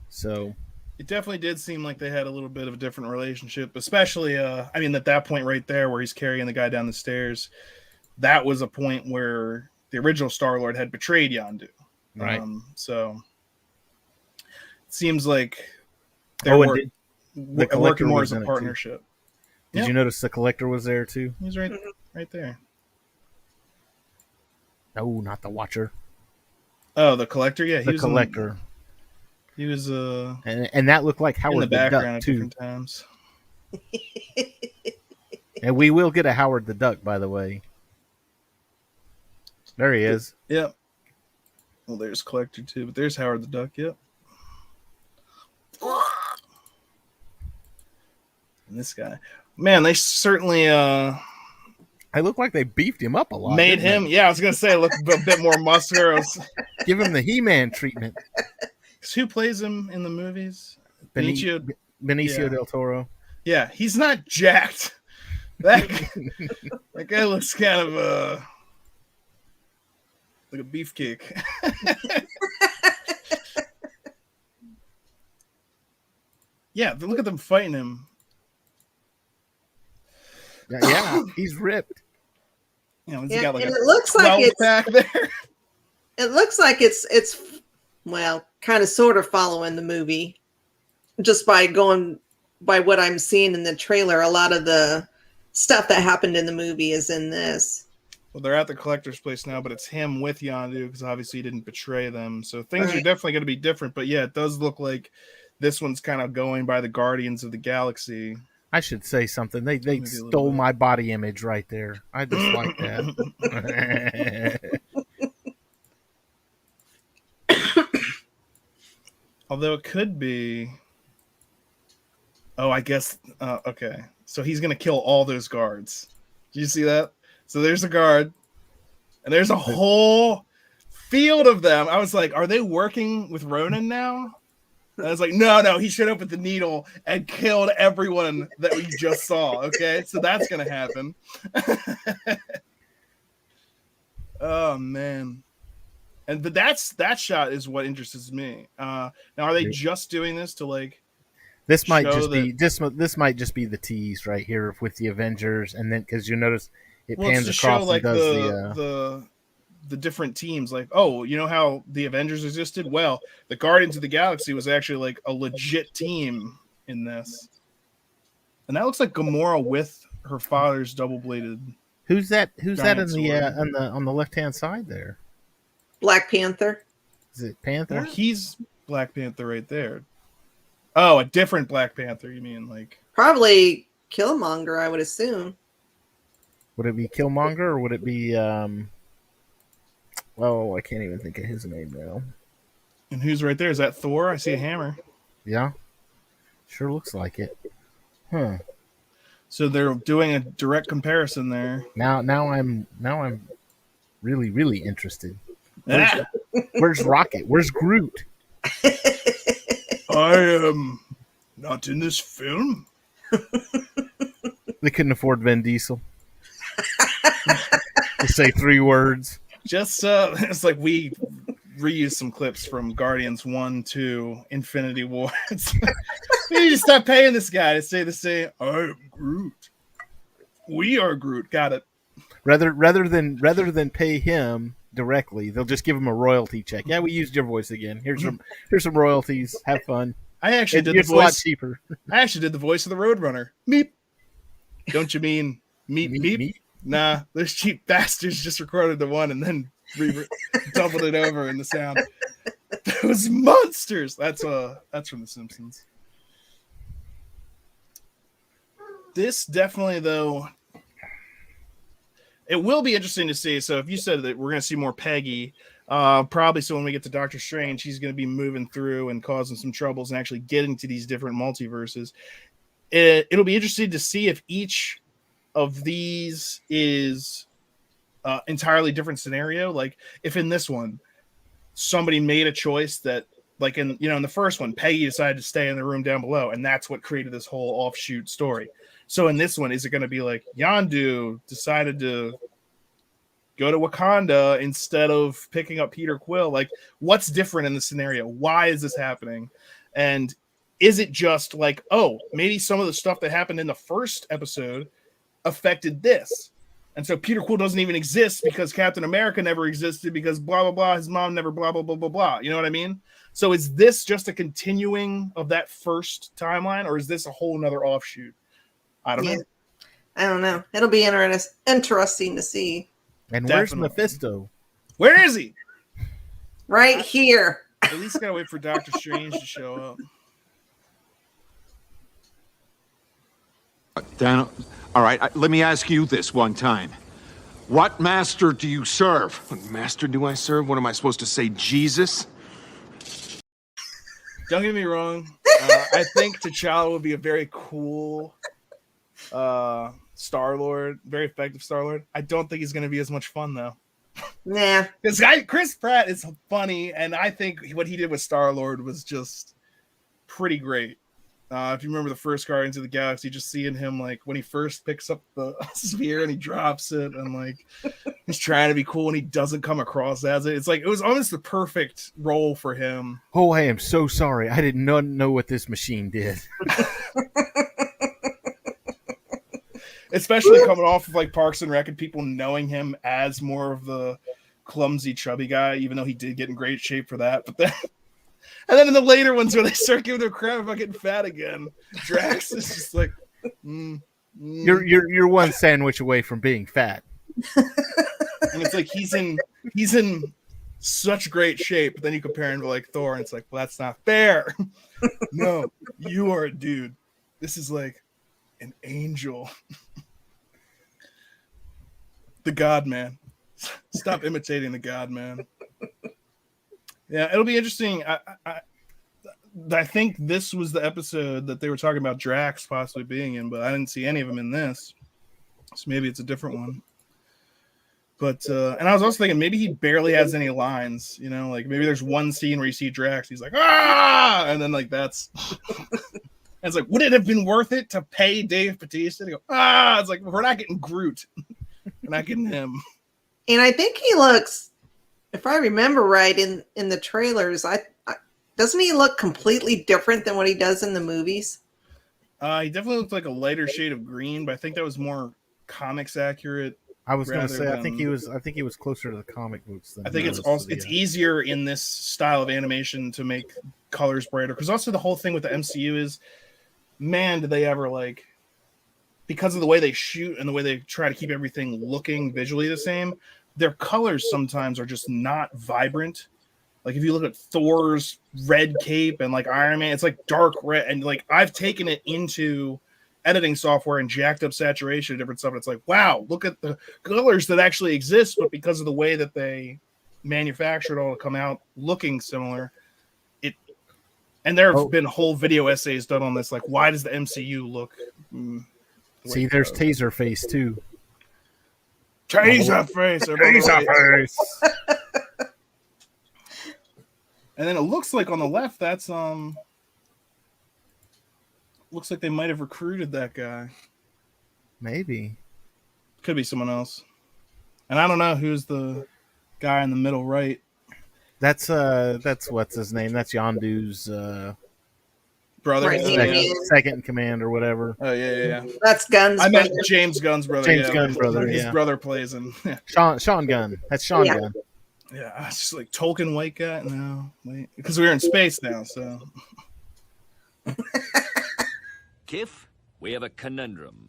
So it definitely did seem like they had a little bit of a different relationship, especially at that point right there where he's carrying the guy down the stairs. That was a point where the original Star-Lord had betrayed Yondu. Right. So it seems like they're working more as a partnership. Did you notice the Collector was there too? He's right there. No, not the Watcher. Oh, the Collector. Yeah, The Collector. He was and that looked like Howard in the background Duck at too. different times. And we will get a Howard the Duck, by the way. There he is. Yep. Well, there's Collector too, but there's Howard the Duck. Yep. And this guy, man, they certainly I look like they beefed him up a lot. Made him, they? Yeah, I was gonna say, look a bit more muscular. Give him the He-Man treatment. Who plays him in the movies? Benicio del Toro. Yeah, he's not jacked. That guy looks kind of like a beefcake. Yeah, look at them fighting him. Yeah, he's ripped. He's got like and it looks like it's back there. It looks like it's well, kind of sort of following the movie, just by going by what I'm seeing in the trailer. A lot of the stuff that happened in the movie is in this. Well, they're at the Collector's place now, but it's him with Yondu because obviously he didn't betray them. So things are definitely going to be different. But yeah, it does look like this one's kind of going by the Guardians of the Galaxy. I should say something. They stole my body image right there. I just like that. Although it could be. Oh, I guess. Okay. So he's going to kill all those guards. Do you see that? So there's a guard, and there's a whole field of them. I was like, are they working with Ronan now? And I was like, no. He showed up with the needle and killed everyone that we just saw. Okay. So that's going to happen. Oh, man. But that shot is what interests me. Now, are they just doing this to like? This might just be this might just be the tease right here with the Avengers, and then because you notice it pans across show, like, and does the different teams. Like, oh, you know how the Avengers existed? Well, the Guardians of the Galaxy was actually like a legit team in this, and that looks like Gamora with her father's double-bladed. Who's that in the on the left hand side there? Black Panther. Is it Panther? Well, he's Black Panther right there. Oh, a different Black Panther, you mean? Like probably Killmonger, I would assume. Would it be Killmonger or would it be I can't even think of his name now. And who's right there? Is that Thor? I see a hammer. Yeah. Sure looks like it. Huh. So they're doing a direct comparison there. Now I'm really, really interested. Where's Rocket? Where's Groot? I am not in this film. They couldn't afford Vin Diesel to say 3 words. Just it's like we reuse some clips from Guardians 1, 2, Infinity War. We need to stop paying this guy to say the same. I am Groot. We are Groot. Got it. Rather than pay him directly, they'll just give him a royalty check. Yeah, we used your voice again. Here's some royalties. Have fun. I actually did the voice. A lot cheaper. I actually did the voice of the Roadrunner. Meep. Don't you mean meep meep? Meep? Nah, those cheap bastards just recorded the one and then doubled it over in the sound. Those monsters. That's from The Simpsons. This definitely, though, it will be interesting to see. So if you said that we're going to see more Peggy, probably so when we get to Doctor Strange, he's going to be moving through and causing some troubles and actually getting to these different multiverses. It'll be interesting to see if each of these is entirely different scenario. Like if in this one, somebody made a choice that, like in the first one, Peggy decided to stay in the room down below, and that's what created this whole offshoot story. So in this one, is it going to be like Yondu decided to go to Wakanda instead of picking up Peter Quill? Like, what's different in the scenario? Why is this happening? And is it just like, oh, maybe some of the stuff that happened in the first episode affected this? And so Peter Quill doesn't even exist because Captain America never existed because blah, blah, blah. His mom never blah, blah, blah, blah, blah. You know what I mean? So is this just a continuing of that first timeline, or is this a whole nother offshoot? I don't know. I don't know. It'll be interesting to see. And where's Mephisto? Where is he? Right here. At least gotta wait for Doctor Strange to show up. Dan, all right, let me ask you this one time. What master do you serve? What master do I serve? What am I supposed to say, Jesus? Don't get me wrong. I think T'Challa would be a very cool Star-Lord, very effective Star-Lord. I don't think he's going to be as much fun, though. Nah. This guy, Chris Pratt, is funny, and I think what he did with Star-Lord was just pretty great. If you remember the first Guardians of the Galaxy, just seeing him, like, when he first picks up the sphere and he drops it, and, like, he's trying to be cool and he doesn't come across as it. It's like, it was almost the perfect role for him. Oh, I am so sorry. I did not know what this machine did. Especially coming off of, like, Parks and Rec and people knowing him as more of the clumsy, chubby guy, even though he did get in great shape for that. But then... And then in the later ones where they start giving their crap about getting fat again, Drax is just like, You're one sandwich away from being fat. And it's like he's in such great shape, but then you compare him to like Thor, and it's like, well, that's not fair. No, you are a dude. This is like an angel. The God Man. Stop imitating the God Man. Yeah, it'll be interesting. I think this was the episode that they were talking about Drax possibly being in, but I didn't see any of them in this. So maybe it's a different one. But and I was also thinking maybe he barely has any lines, you know, like maybe there's one scene where you see Drax, he's like, ah, and then like that's and it's like, would it have been worth it to pay Dave Bautista to go, ah? It's like, we're not getting Groot. We're not getting him. And I think he looks, if I remember right, in the trailers, doesn't he look completely different than what he does in the movies? He definitely looked like a lighter shade of green, but I think that was more comics accurate. I was going to say, I think he was closer to the comic books than I think it's also it's easier in this style of animation to make colors brighter, because also the whole thing with the MCU is, man, did they ever, like, because of the way they shoot and the way they try to keep everything looking visually the same, their colors sometimes are just not vibrant. Like if you look at Thor's red cape and like Iron Man, it's like dark red. And like I've taken it into editing software and jacked up saturation and different stuff. And it's like, wow, look at the colors that actually exist, but because of the way that they manufactured it all to come out looking similar, and there have been whole video essays done on this. Like, why does the MCU look? See, there's Taser Face too. Taser Face. Taser Face. And then it looks like on the left, that's looks like they might have recruited that guy. Maybe. Could be someone else. And I don't know who's the guy in the middle right. That's what's his name? That's Yondu's brother. Second in command or whatever. Oh yeah. That's Gunn's I meant brother. James Gunn's brother. James Gunn's brother, His yeah. brother plays him. Sean Gunn. That's Sean Gunn. Yeah, it's just like Tolkien white guy. No, wait, because we're in space now, so. Kif, we have a conundrum.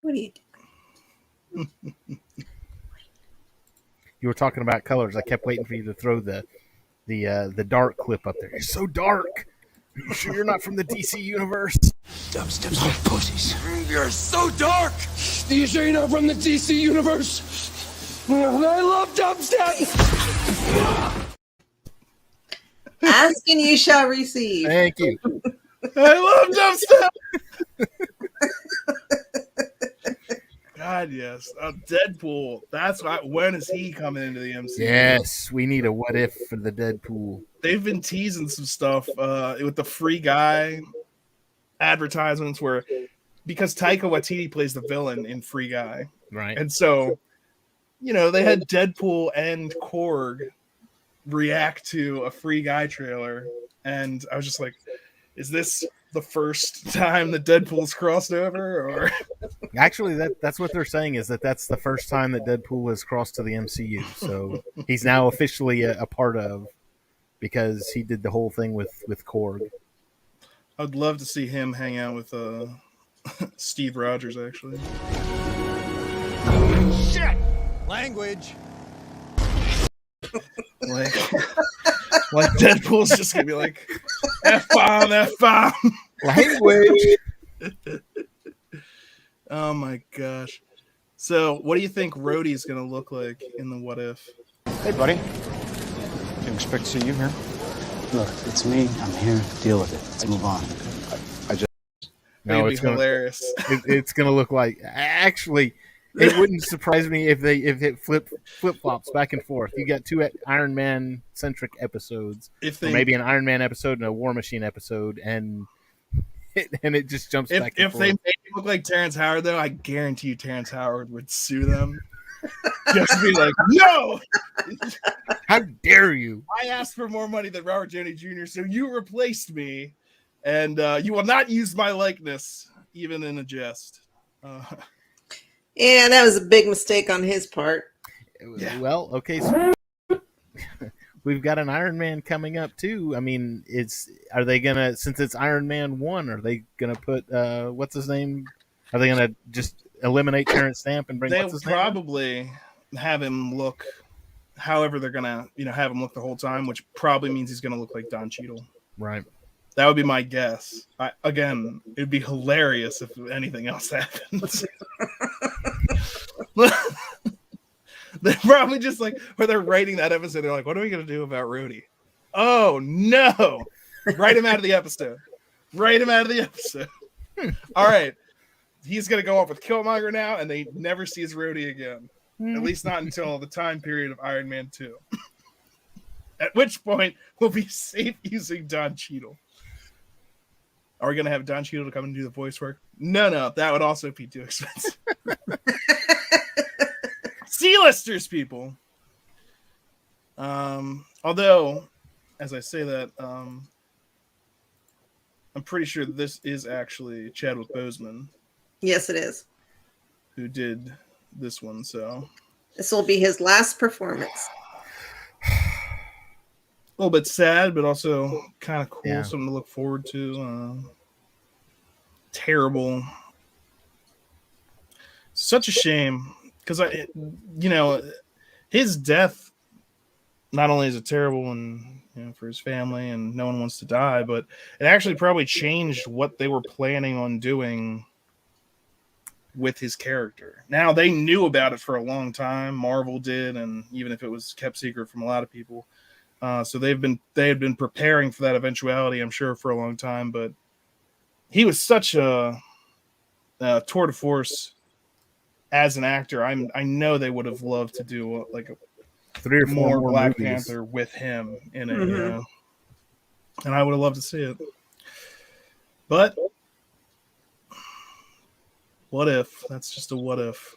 What do you do? You were talking about colors. I kept waiting for you to throw the dark clip up there. You're so dark. Are you sure you're not from the DC universe? Dubsteps are pussies. You're so dark! Do you sure you're not from the DC universe? I love dubstep! Ask and you shall receive. Thank you. I love dubstep. God, yes. Deadpool. That's why. When is he coming into the MCU? Yes, we need a what if for the Deadpool. They've been teasing some stuff with the Free Guy advertisements where, because Taika Waititi plays the villain in Free Guy, right? And so, you know, they had Deadpool and Korg react to a Free Guy trailer, and I was just like, is this the first time that Deadpool's crossed over? Or actually, that's what they're saying, is that's the first time that Deadpool has crossed to the MCU. So he's now officially a part of, because he did the whole thing with Korg. I'd love to see him hang out with Steve Rogers, actually. Shit! Language. like Deadpool's just gonna be like F-bomb, F-bomb. Language. Oh my gosh. So what do you think Rhodey's gonna look like in the What If? Hey buddy. Didn't expect to see you here. Look, it's me. I'm here. Deal with it. Let's move on. No, it's hilarious. It's gonna look like. Actually, it wouldn't surprise me if it flip flops back and forth. You got two Iron Man centric episodes, or maybe an Iron Man episode and a War Machine episode, and it just jumps back and forth. If they make it look like Terrence Howard, though, I guarantee you Terrence Howard would sue them. Just be like, no! How dare you? I asked for more money than Robert Downey Jr., so you replaced me, and you will not use my likeness, even in a jest. Yeah, that was a big mistake on his part. Yeah. Well, okay, so we've got an Iron Man coming up too. I mean, are they gonna, since it's Iron Man 1, are they gonna put what's his name? Are they gonna just eliminate Terrence Stamp and bring? They'll probably have him look however they're gonna, have him look the whole time, which probably means he's gonna look like Don Cheadle. Right. That would be my guess. Again, it'd be hilarious if anything else happens. They're probably just like, where they're writing that episode, they're like, what are we going to do about Rhodey? Oh, no. Write him out of the episode. Write him out of the episode. All right. He's going to go off with Killmonger now, and they never sees Rhodey again. At least not until the time period of Iron Man 2. At which point, we'll be safe using Don Cheadle. Are we going to have Don Cheadle to come and do the voice work? No. That would also be too expensive. C-listers, people. Although, as I say that, I'm pretty sure this is actually Chadwick Boseman. Yes, it is. Who did this one, so. This will be his last performance. A little bit sad, but also kind of cool. Yeah. Something to look forward to. Terrible. Such a shame. Because, his death, not only is it terrible and for his family and no one wants to die, but it actually probably changed what they were planning on doing with his character. Now, they knew about it for a long time. Marvel did, and even if it was kept secret from a lot of people. So they had been preparing for that eventuality, I'm sure, for a long time. But he was such a tour de force as an actor. I know they would have loved to do like a 3 or 4 more Black movies. Panther with him in it, and I would have loved to see it. But what if? That's just a what if.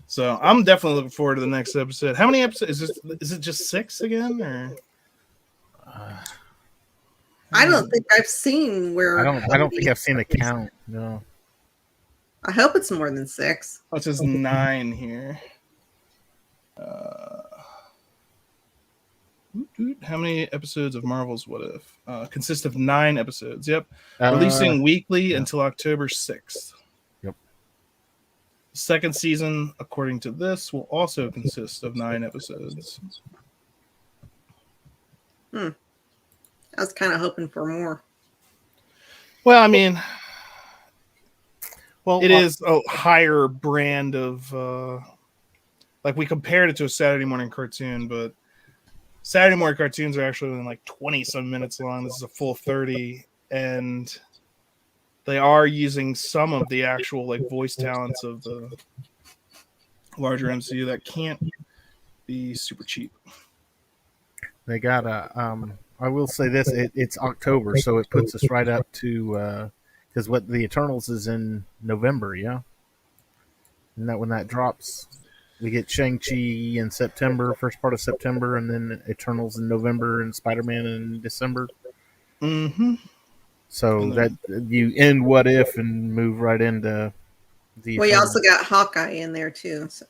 So I'm definitely looking forward to the next episode. How many episodes is it just 6 again, or? I don't think I've seen where. I don't think I've seen a count. No. I hope it's more than 6. Oh, it says 9 here. How many episodes of Marvel's What If? Consist of 9 episodes. Yep. Releasing weekly until October 6th. Yep. Second season, according to this, will also consist of 9 episodes. I was kind of hoping for more. Well, I mean, it is a higher brand of, like we compared it to a Saturday morning cartoon, but Saturday morning cartoons are actually only like 20 some minutes long. This is a full 30, and they are using some of the actual like voice talents of the larger MCU that can't be super cheap. They got I will say this: it's October, so it puts us right up to because what the Eternals is in November, yeah. And that when that drops, we get Shang-Chi in September, first part of September, and then Eternals in November, and Spider-Man in December. Mm-hmm. So that you end What If and move right into the. Well, you also got Hawkeye in there too. So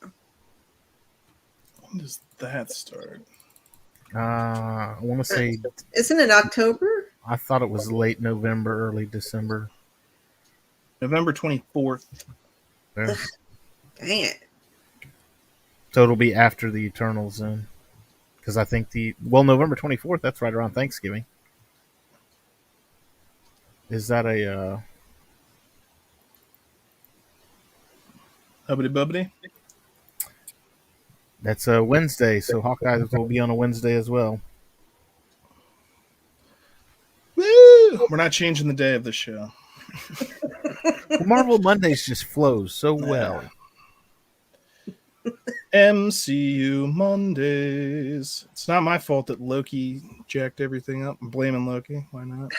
when does that start? I want to say. Isn't it October? I thought it was late November, early December. November 24th. Yeah. Dang it. So it'll be after the Eternals then. Because I think November 24th, that's right around Thanksgiving. Is that a Hubbity bubbity? That's a Wednesday, so Hawkeye will be on a Wednesday as well. Woo! We're not changing the day of the show. Marvel Mondays just flows so well. MCU Mondays. It's not my fault that Loki jacked everything up. I'm blaming Loki. Why not?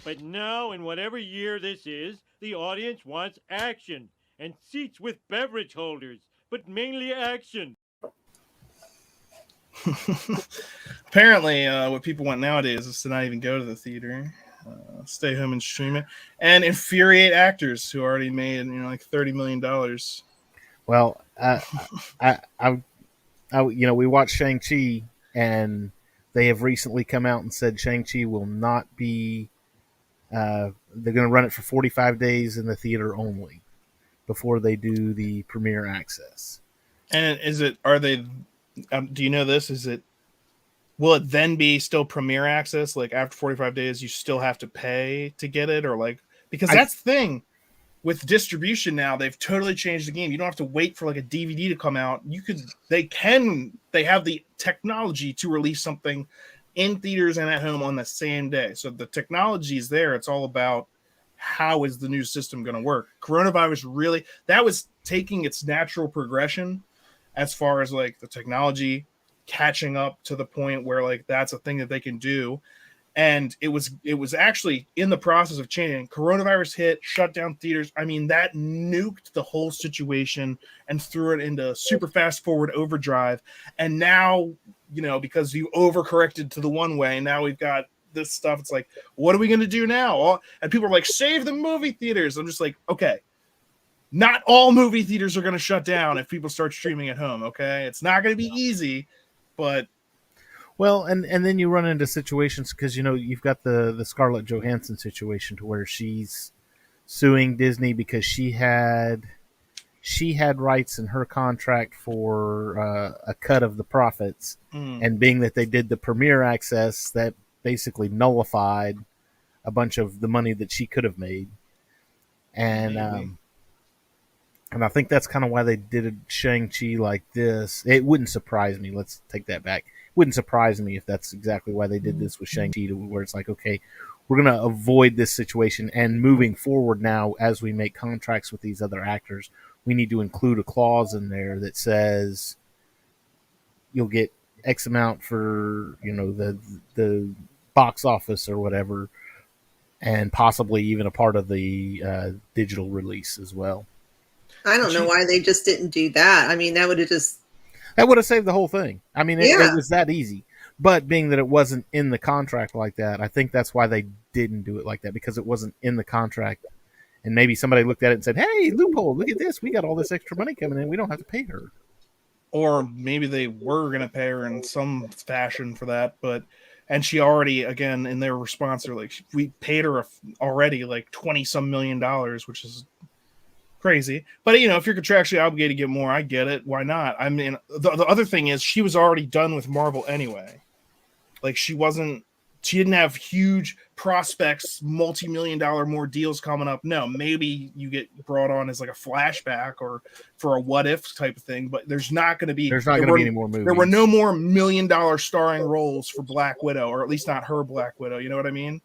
But now, in whatever year this is, the audience wants action and seats with beverage holders, but mainly action. Apparently, what people want nowadays is to not even go to the theater, stay home and stream it, and infuriate actors who already made like $30 million. Well, we watched Shang-Chi, and they have recently come out and said Shang-Chi will not be. They're going to run it for 45 days in the theater only before they do the premiere access. And are they? Do you know this? Will it then be still premiere access? Like after 45 days, you still have to pay to get it, or because that's the thing with distribution now. They've totally changed the game. You don't have to wait for like a DVD to come out. They have the technology to release something in theaters and at home on the same day. So the technology is there. It's all about how is the new system going to work. Coronavirus that was taking its natural progression as far as like the technology catching up to the point where like that's a thing that they can do. And it was actually in the process of changing. Coronavirus hit, shut down theaters. I mean, that nuked the whole situation and threw it into super fast forward overdrive. And now, because you overcorrected to the one way, now we've got this stuff. It's like, what are we going to do now? And people are like, save the movie theaters. I'm just like, okay, not all movie theaters are going to shut down if people start streaming at home. Okay. It's not going to be easy, but. Well, and then you run into situations because, you've got the Scarlett Johansson situation to where she's suing Disney because she had rights in her contract for a cut of the profits. And being that they did the premiere access, that basically nullified a bunch of the money that she could have made. And I think that's kind of why they did Shang-Chi like this. It wouldn't surprise me. Let's take that back. Wouldn't surprise me if that's exactly why they did this with Shang-Chi, where it's like, okay, we're going to avoid this situation, and moving forward now, as we make contracts with these other actors, we need to include a clause in there that says you'll get X amount for, the box office or whatever, and possibly even a part of the digital release as well. I don't know why they just didn't do that. I mean, that would have saved the whole thing. I mean, it was that easy. But being that it wasn't in the contract like that, I think that's why they didn't do it like that, because it wasn't in the contract. And maybe somebody looked at it and said, hey, loophole, look at this. We got all this extra money coming in. We don't have to pay her. Or maybe they were going to pay her in some fashion for that. And she already, again, in their response, they're like, we paid her already like $20-some million, which is crazy. But if you're contractually obligated to get more, I get it. Why not? I mean, the other thing is she was already done with Marvel anyway. Like she didn't have huge prospects, multi-million-dollar more deals coming up. No, maybe you get brought on as like a flashback or for a what if type of thing, but there's not going to be any more movies. There were no more $1 million starring roles for Black Widow, or at least not her Black Widow. You know what I mean?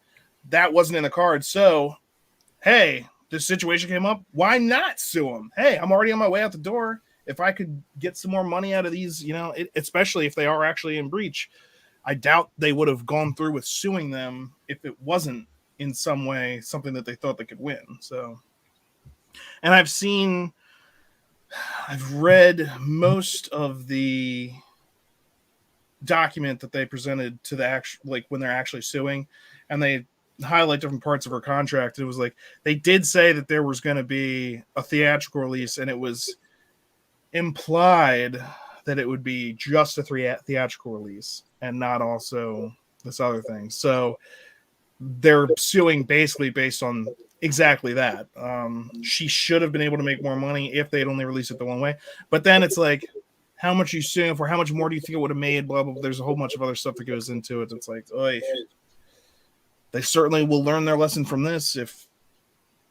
That wasn't in the card. So, hey, this situation came up. Why not sue them? Hey, I'm already on my way out the door. If I could get some more money out of these, especially if they are actually in breach, I doubt they would have gone through with suing them if it wasn't in some way something that they thought they could win. So, and I've read most of the document that they presented to the when they're actually suing, and they highlight different parts of her contract. It was like they did say that there was going to be a theatrical release, and it was implied that it would be just a theatrical release and not also this other thing. So they're suing basically based on exactly that. She should have been able to make more money if they'd only released it the one way. But then it's like, how much you suing for? How much more do you think it would have made? Blah, blah, blah. There's a whole bunch of other stuff that goes into it. It's like, oy. They certainly will learn their lesson from this if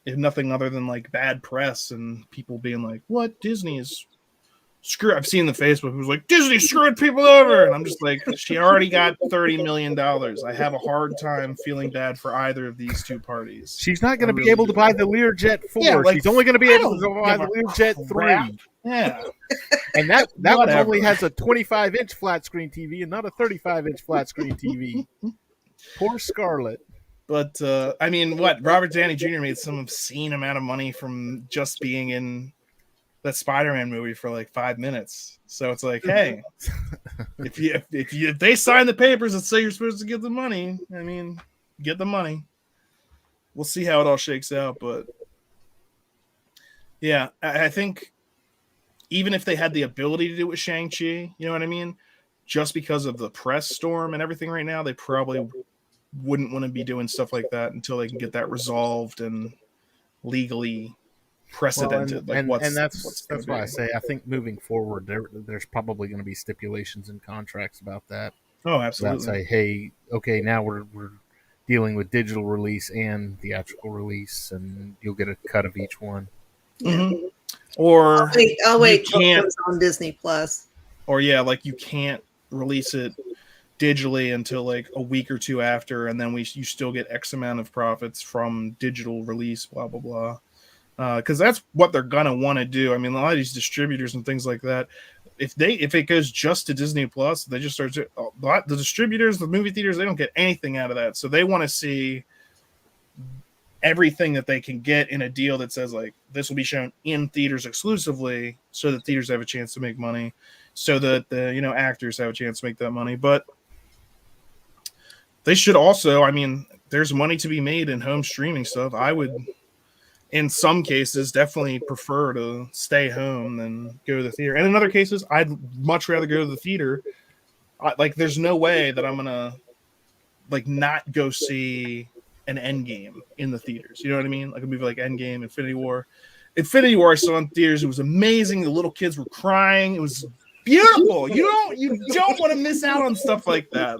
nothing other than like bad press and people being like, what? Disney is screw. I've seen the Facebook who's like, Disney screwed people over. And I'm just like, she already got $30 million. I have a hard time feeling bad for either of these two parties. She's not going to be able to buy the Learjet 4. Yeah, like, she's only going to be able to buy the Learjet 3. Yeah. And that one only has a 25-inch flat screen TV and not a 35-inch flat screen TV. Poor Scarlett. But, I mean, what? Robert Downey Jr. made some obscene amount of money from just being in that Spider-Man movie for like 5 minutes. So it's like, hey, if they sign the papers that say you're supposed to get the money, I mean, get the money. We'll see how it all shakes out. But yeah, I think even if they had the ability to do it with Shang-Chi, you know what I mean? Just because of the press storm and everything right now, they probably wouldn't want to be doing stuff like that until they can get that resolved and legally precedented. Well, and that's why I say I think moving forward there's probably going to be stipulations and contracts about that. Oh, absolutely. That say, hey, okay, now we're dealing with digital release and theatrical release, and you'll get a cut of each one. Mm-hmm. Or I'll wait till it comes on Disney Plus. Or yeah, like you can't release it digitally until like a week or two after, and then you still get X amount of profits from digital release, blah blah blah. Because that's what they're gonna want to do. I mean, a lot of these distributors and things like that, if it goes just to Disney Plus, they just start the distributors, the movie theaters, they don't get anything out of that. So they want to see everything that they can get in a deal that says like this will be shown in theaters exclusively, so that theaters have a chance to make money, so that the actors have a chance to make that money. But they should also, I mean, there's money to be made in home streaming stuff. I would, in some cases, definitely prefer to stay home than go to the theater. And in other cases, I'd much rather go to the theater. Like, there's no way that I'm gonna like not go see an Endgame in the theaters. You know what I mean? Like a movie like Endgame, Infinity War. Infinity War I saw in theaters. It was amazing. The little kids were crying. It was beautiful. You don't want to miss out on stuff like that.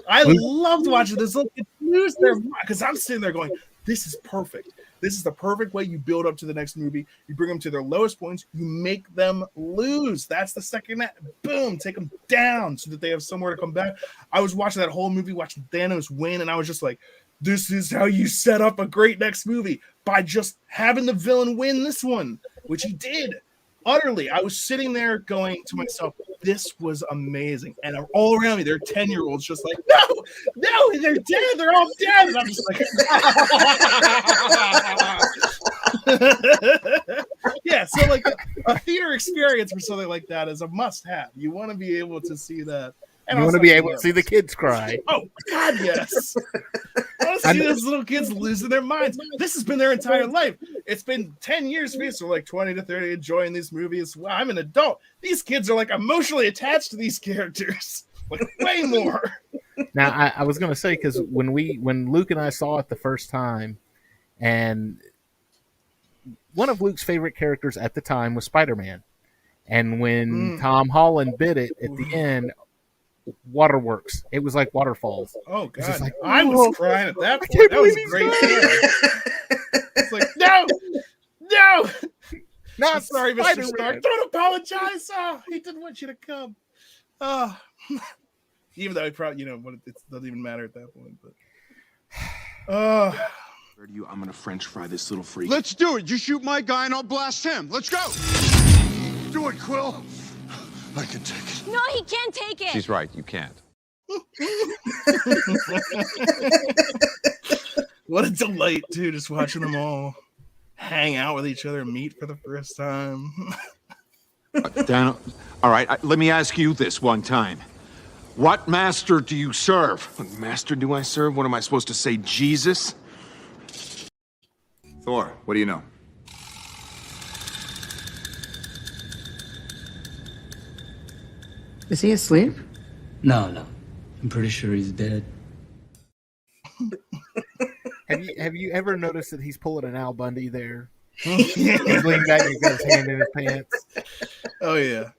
I loved watching this little kid lose their mind, because I'm sitting there going, this is perfect. This is the perfect way you build up to the next movie. You bring them to their lowest points. You make them lose. That's the second act. Boom, take them down so that they have somewhere to come back. I was watching that whole movie, watching Thanos win, and I was just like, this is how you set up a great next movie, by just having the villain win this one, which he did. Utterly, I was sitting there going to myself, this was amazing. And all around me, there are 10-year-olds just like, no, they're dead. They're all dead. And I'm just like, yeah. So like a theater experience for something like that is a must-have. You want to be able to see that. And you want to be able to see the kids cry. Oh, God, yes. I want to see those little kids losing their minds. This has been their entire life. It's been 10 years for me, so like 20 to 30 enjoying these movies. Wow, I'm an adult. These kids are like emotionally attached to these characters. Like way more. Now, I was going to say, because when Luke and I saw it the first time, and one of Luke's favorite characters at the time was Spider-Man. And when Tom Holland bit it at the end, waterworks. It was like waterfalls. Oh God! Just like, I was crying at that point. That was a great film. It's like no. Not sorry, Spider-Man. Mr. Stark. Don't apologize. Oh, he didn't want you to come. Even though he probably, but it doesn't even matter at that point. But I'm gonna French fry this little freak. Let's do it. You shoot my guy and I'll blast him. Let's go. Do it, Quill. I can take it. No, he can't take it. She's right. You can't. What a delight, too, just watching them all hang out with each other and meet for the first time. Dan, all right, let me ask you this one time. What master do you serve? What master do I serve? What am I supposed to say, Jesus? Thor, what do you know? Is he asleep? No. I'm pretty sure he's dead. Have you ever noticed that he's pulling an Al Bundy there? He's leaning back and he's got his hand in his pants. Oh yeah.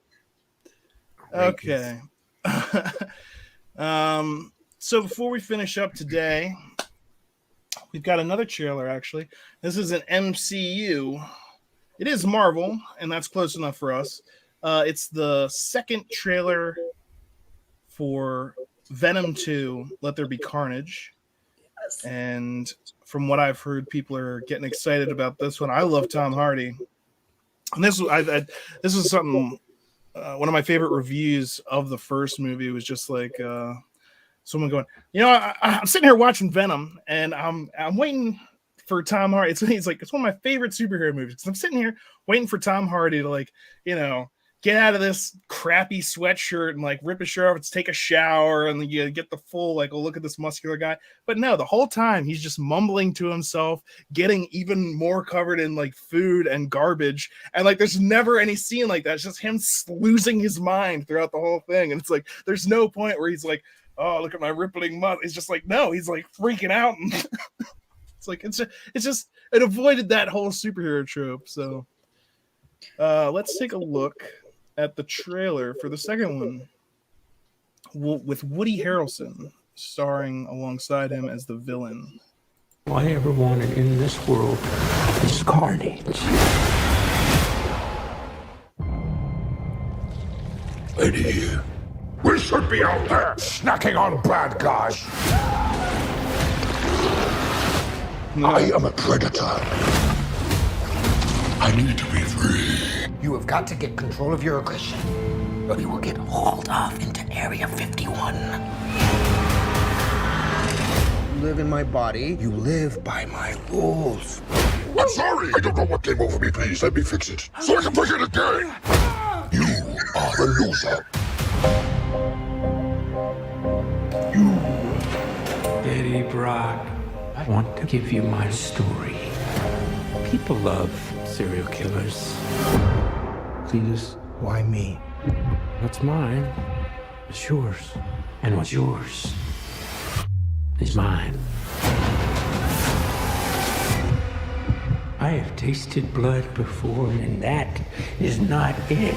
Okay. So before we finish up today, we've got another trailer. Actually, this is an MCU. It is Marvel, and that's close enough for us. It's the second trailer for Venom 2, Let There Be Carnage. Yes. And from what I've heard, people are getting excited about this one. I love Tom Hardy. And this was something, one of my favorite reviews of the first movie was just like someone going, I'm sitting here watching Venom, and I'm waiting for Tom Hardy. It's one of my favorite superhero movies. I'm sitting here waiting for Tom Hardy to get out of this crappy sweatshirt and rip his shirt off and take a shower and you get the full look at this muscular guy. But no, the whole time he's just mumbling to himself, getting even more covered in food and garbage. And there's never any scene like that. It's just him losing his mind throughout the whole thing. And it's there's no point where he's oh, look at my rippling mud. It's just no, he's freaking out. And it avoided that whole superhero trope. So let's take a look at the trailer for the second one with Woody Harrelson starring alongside him as the villain. All I ever wanted in this world is carnage. Eddie, we should be out there snacking on bad guys. I am a predator. I need to be free. You have got to get control of your aggression, or you will get hauled off into Area 51. You live in my body. You live by my rules. I'm sorry. I don't know what came over me. Please let me fix it so I can break it again. You are a loser. Eddie Brock, I want to give you my story. People love serial killers. Cletus, why me? What's mine is yours, and what's yours is mine. I have tasted blood before, and that is not it.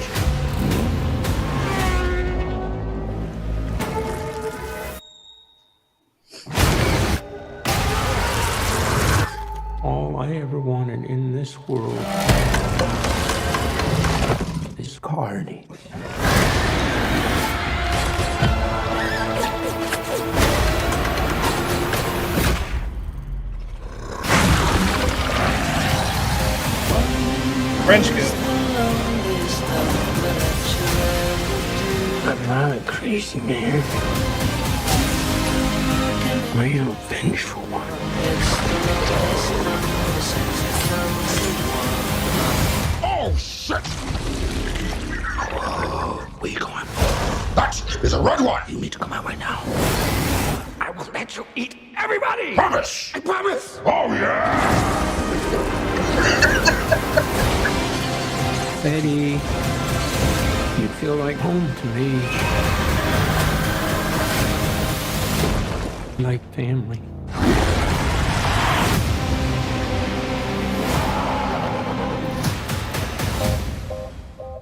All I ever wanted in this world is carnage. French kiss. I'm not a crazy man. I am a vengeful one. Oh, shit! Where you going? That is a red one! You need to come out right now. I will let you eat everybody! Promise! I promise! Oh, yeah! Eddie, you feel like home to me. Like family.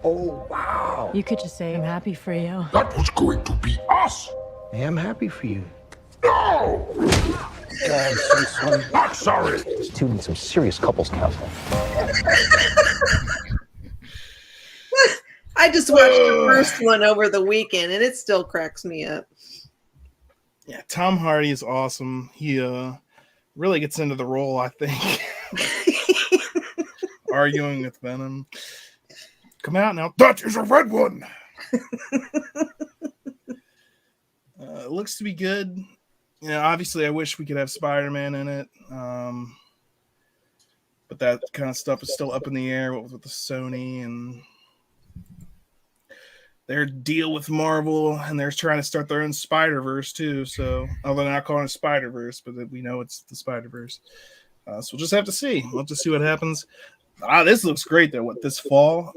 Oh, wow! You could just say I'm happy for you. That was going to be us! I am happy for you. No! God, son. Not sorry! These two need some serious couples counseling. I just watched the first one over the weekend, and it still cracks me up. Yeah, Tom Hardy is awesome. He really gets into the role, I think. Arguing with Venom. Come out now. That is a red one. It looks to be good. Obviously, I wish we could have Spider-Man in it. But that kind of stuff is still up in the air with the Sony and their deal with Marvel, and they're trying to start their own Spider-Verse too. So, although they're not calling it Spider-Verse, but we know it's the Spider-Verse. So we'll just have to see. We'll have to see what happens. This looks great though. What, this fall,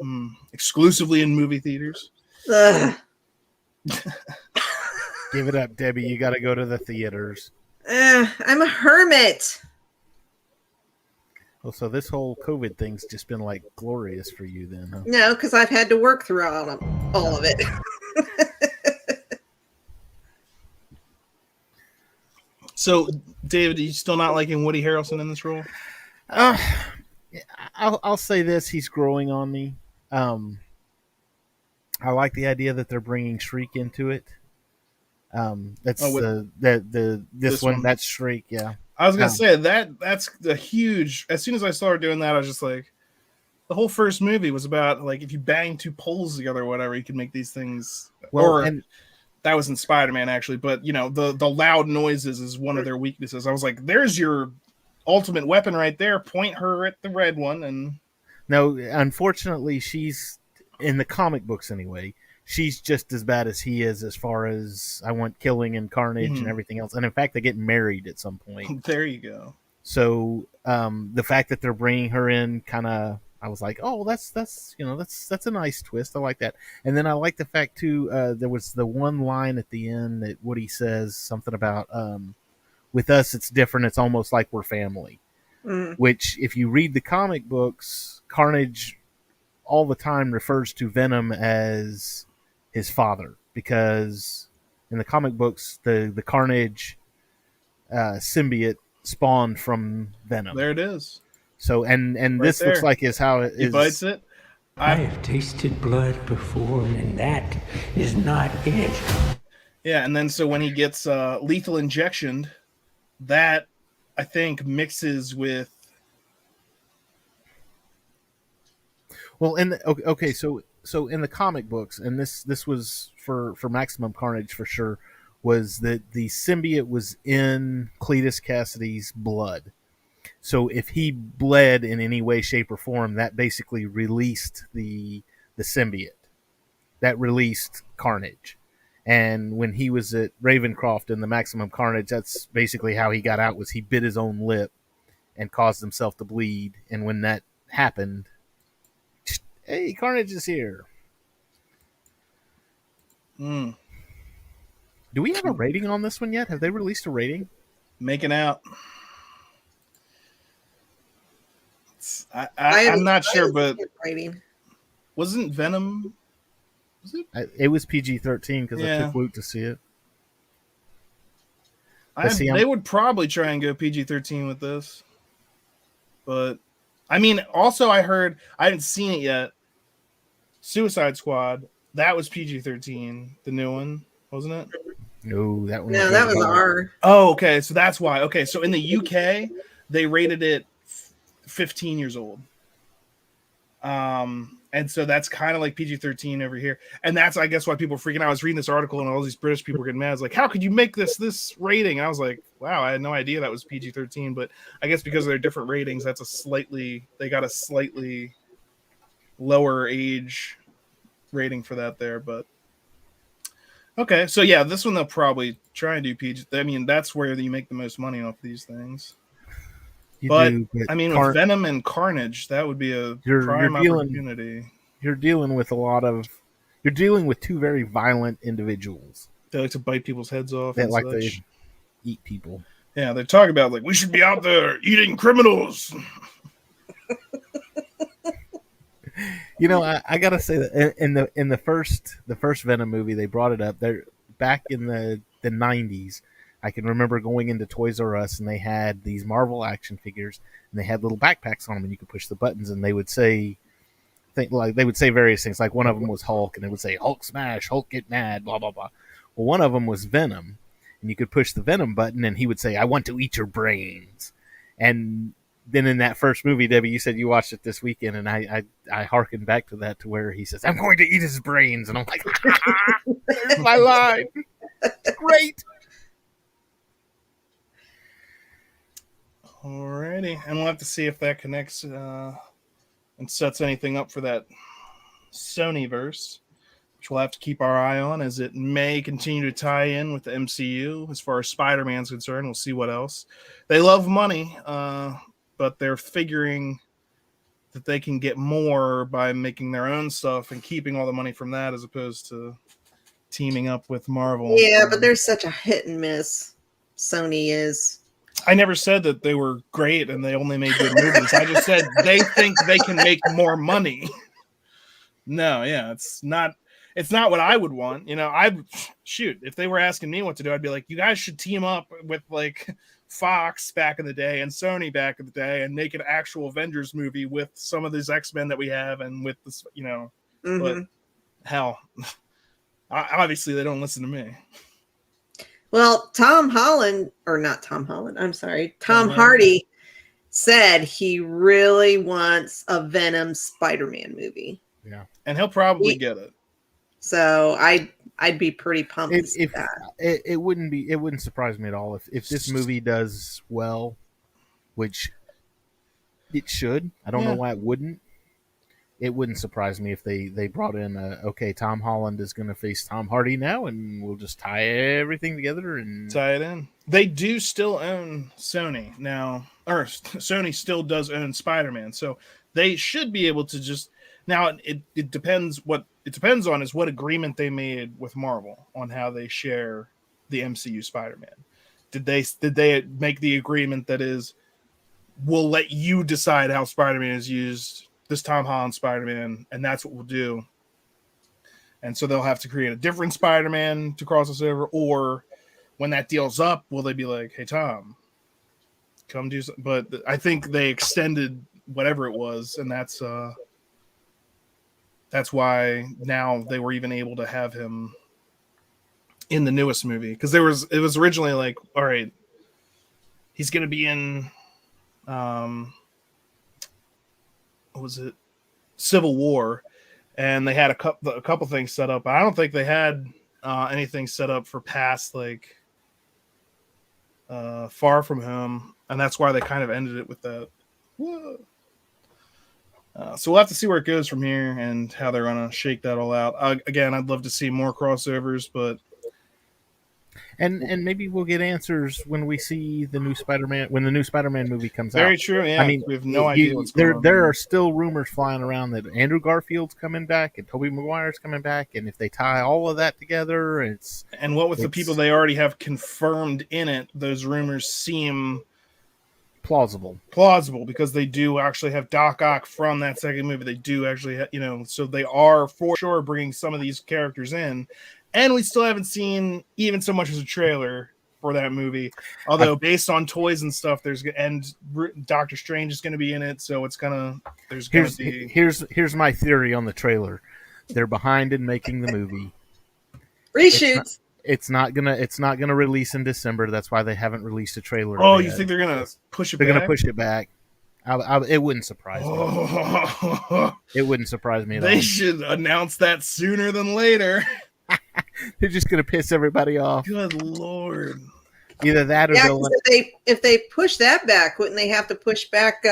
exclusively in movie theaters. Give it up, Debbie. You got to go to the theaters. I'm a hermit. Well, so this whole COVID thing's just been like glorious for you then, huh? No, because I've had to work through all of it. So, David, are you still not liking Woody Harrelson in this role? I'll say this: he's growing on me. I like the idea that they're bringing Shriek into it. That's this one. That's Shriek. Yeah, I was gonna say that's the huge. As soon as I started doing that, I was just like, the whole first movie was about like if you bang two poles together or whatever, you can make these things. Well, and that was in Spider-Man actually, but you know the loud noises is one of their weaknesses. I was like, there's your ultimate weapon right there. Point her at the red one, and no, unfortunately, she's in the comic books anyway. She's just as bad as he is as far as I want killing and carnage and everything else. And in fact, they get married at some point. There you go. So the fact that they're bringing her in, kind of, I was like, oh, that's a nice twist. I like that. And then I like the fact too. There was the one line at the end that Woody says something about, with us, it's different. It's almost like we're family. Which, if you read the comic books, Carnage all the time refers to Venom as his father, because in the comic books the Carnage symbiote spawned from Venom. There it is. So and right this there. Looks like is how it is. He bites it. I have tasted blood before, and that is not it. Yeah, and then so when he gets lethal injection, that I think mixes with. Well, okay, so in the comic books, and this was for Maximum Carnage for sure, was that the symbiote was in Cletus Cassidy's blood. So if he bled in any way, shape, or form, that basically released the symbiote. That released Carnage. And when he was at Ravencroft in the Maximum Carnage, that's basically how he got out, was he bit his own lip and caused himself to bleed. And when that happened, hey, Carnage is here. Do we have a rating on this one yet? Have they released a rating? Making out. I'm not sure, but wasn't Venom? Was it? It was PG-13 because I took Luke to see it. They would probably try and go PG-13 with this, but I mean, also I heard, I haven't seen it yet. Suicide Squad, that was PG-13, the new one, wasn't it? No, that one. No, that was R. Oh, okay, so that's why. Okay, so in the UK, they rated it 15 years old. And so that's kind of like PG-13 over here. And that's, I guess, why people are freaking out. I was reading this article and all these British people were getting mad. It's like, how could you make this rating? And I was like, wow, I had no idea that was PG-13. But I guess because of their different ratings, they got a slightly lower age rating for that there. But okay, so yeah, this one they'll probably try and do PG. I mean, that's where you make the most money off these things. But I mean, with Venom and Carnage, that would be a prime opportunity. You're dealing with two very violent individuals. They like to bite people's heads off. They like to eat people. Yeah, they talk about like we should be out there eating criminals. You know, I gotta say that in the first Venom movie, they brought it up. They're back in the 90s. I can remember going into Toys R Us and they had these Marvel action figures and they had little backpacks on them and you could push the buttons and they would say various things. Like one of them was Hulk and it would say Hulk smash, Hulk get mad, blah blah blah. Well, one of them was Venom and you could push the Venom button and he would say, I want to eat your brains. And then in that first movie, Debbie, you said you watched it this weekend, and I hearkened back to that, to where he says, I'm going to eat his brains. And I'm like, there's my line. Great. Alrighty. And we'll have to see if that connects and sets anything up for that Sonyverse, which we'll have to keep our eye on, as it may continue to tie in with the MCU. As far as Spider-Man's concerned, we'll see what else. They love money, but they're figuring that they can get more by making their own stuff and keeping all the money from that, as opposed to teaming up with Marvel. Yeah, but there's such a hit and miss. Sony is. I never said that they were great and they only made good movies. I just said they think they can make more money. No, yeah, it's not what I would want. If they were asking me what to do, I'd be like, you guys should team up with like Fox back in the day and Sony back in the day and make an actual Avengers movie with some of these X-Men that we have and with this, but hell, obviously they don't listen to me. Well, Tom Hardy said he really wants a Venom Spider-Man movie. Yeah, and he'll probably get it. So I'd be pretty pumped to see that. It wouldn't surprise me at all if this movie does well, which it should. I don't know why it wouldn't. It wouldn't surprise me if they brought in Tom Holland is going to face Tom Hardy now, and we'll just tie everything together and tie it in. They do still own Sony now, or Sony still does own Spider-Man, so they should be able to just now. It depends what it depends on is what agreement they made with Marvel on how they share the MCU Spider-Man. Did they make the agreement that is, we'll let you decide how Spider-Man is used? This Tom Holland Spider-Man, and that's what we'll do. And so they'll have to create a different Spider-Man to cross us over, or when that deal's up, will they be like, hey, Tom, come do something? But I think they extended whatever it was, and that's why now they were even able to have him in the newest movie. Because it was originally like, all right, he's going to be in... what was it? Civil War, and they had a couple things set up. I don't think they had anything set up for past like Far From Home, and that's why they kind of ended it with that. So we'll have to see where it goes from here and how they're gonna shake that all out. Again, I'd love to see more crossovers, but and maybe we'll get answers when we see the new Spider-Man when the new Spider-Man movie comes out. Very true. Yeah, I mean, we have no idea what's going on. There are still rumors flying around that Andrew Garfield's coming back and Tobey Maguire's coming back, and if they tie all of that together, and what with the people they already have confirmed in it, those rumors seem plausible because they do actually have Doc Ock from that second movie. They do actually, so they are for sure bringing some of these characters in. And we still haven't seen even so much as a trailer for that movie. Although based on toys and stuff, and Doctor Strange is going to be in it, so it's here's my theory on the trailer. They're behind in making the movie. Reshoots. It's not gonna release in December. That's why they haven't released a trailer. Oh, you think they're gonna push it? They're gonna push it back. It wouldn't surprise me. It wouldn't surprise me at all. They should announce that sooner than later. They're just going to piss everybody off. Good Lord. Either that or if they push that back, wouldn't they have to push back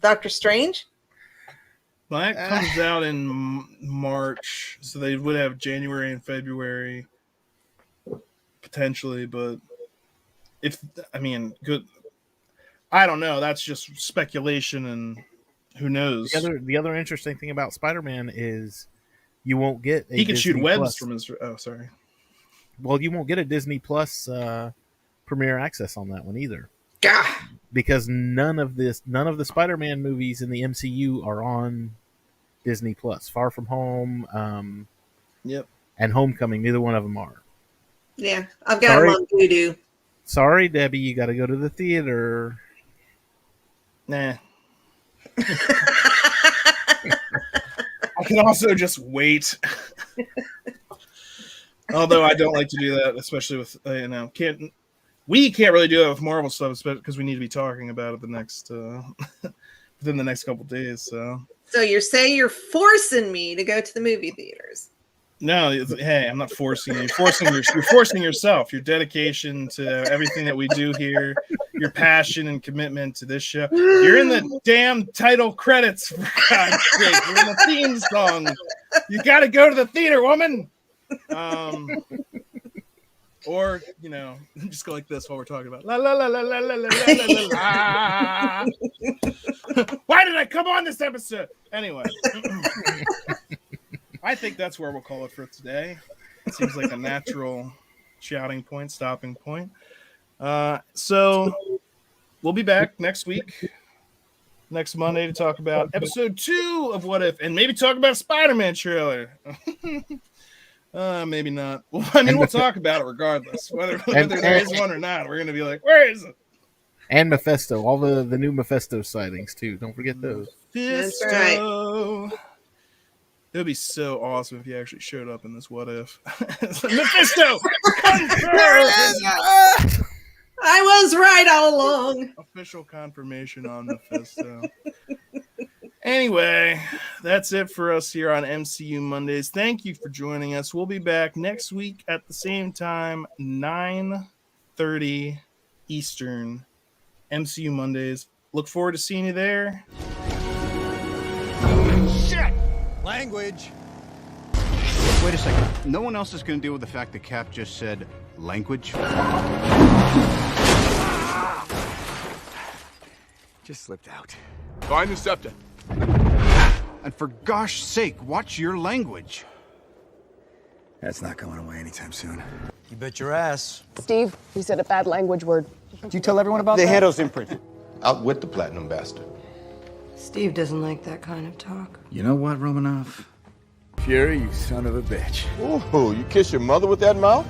Doctor Strange? Well, that comes out in March, so they would have January and February potentially, but good. I don't know. That's just speculation, and who knows? The other interesting thing about Spider-Man is you won't get he can Disney shoot webs Plus. from his. Oh, sorry. Well, you won't get a Disney Plus premiere access on that one either. Gah. Because none of the Spider-Man movies in the MCU are on Disney Plus. Far From Home, yep, and Homecoming, neither one of them are. Yeah, I've got them on Voodoo. Sorry, Debbie, you got to go to the theater. Nah. I can also just wait. Although I don't like to do that, especially with we can't really do it with Marvel stuff, because we need to be talking about it the next within the next couple days. So you're saying you're forcing me to go to the movie theaters? No, hey, I'm not forcing you. You're forcing yourself. Your dedication to everything that we do here, your passion and commitment to this show. You're in the damn title credits, for God's sake. You're in the theme song. You got to go to the theater, woman. Or just go like this while we're talking about la la la la la la la la la. Why did I come on this episode? Anyway. I think that's where we'll call it for today. It seems like a natural stopping point. So we'll be back next week, next Monday, to talk about episode 2 of What If, and maybe talk about a Spider-Man trailer. Maybe not. Well, I mean, we'll talk about it regardless, whether there is one or not. We're gonna be like, where is it? And Mephisto, all the new Mephisto sightings too. Don't forget those. That's right. It would be so awesome if he actually showed up in this What If. Mephisto! I was right all along. Official confirmation on Mephisto. Anyway, that's it for us here on MCU Mondays. Thank you for joining us. We'll be back next week at the same time, 9:30 Eastern. MCU Mondays. Look forward to seeing you there. Shit! Language. Wait a second. No one else is going to deal with the fact that Cap just said language? Just slipped out. Find the scepter. And for gosh sake, watch your language. That's not going away anytime soon. You bet your ass. Steve, you said a bad language word. Did you tell everyone about that? The Hero's imprint. Out with the platinum bastard. Steve doesn't like that kind of talk. You know what, Romanoff? Fury, you son of a bitch. Ooh, you kiss your mother with that mouth?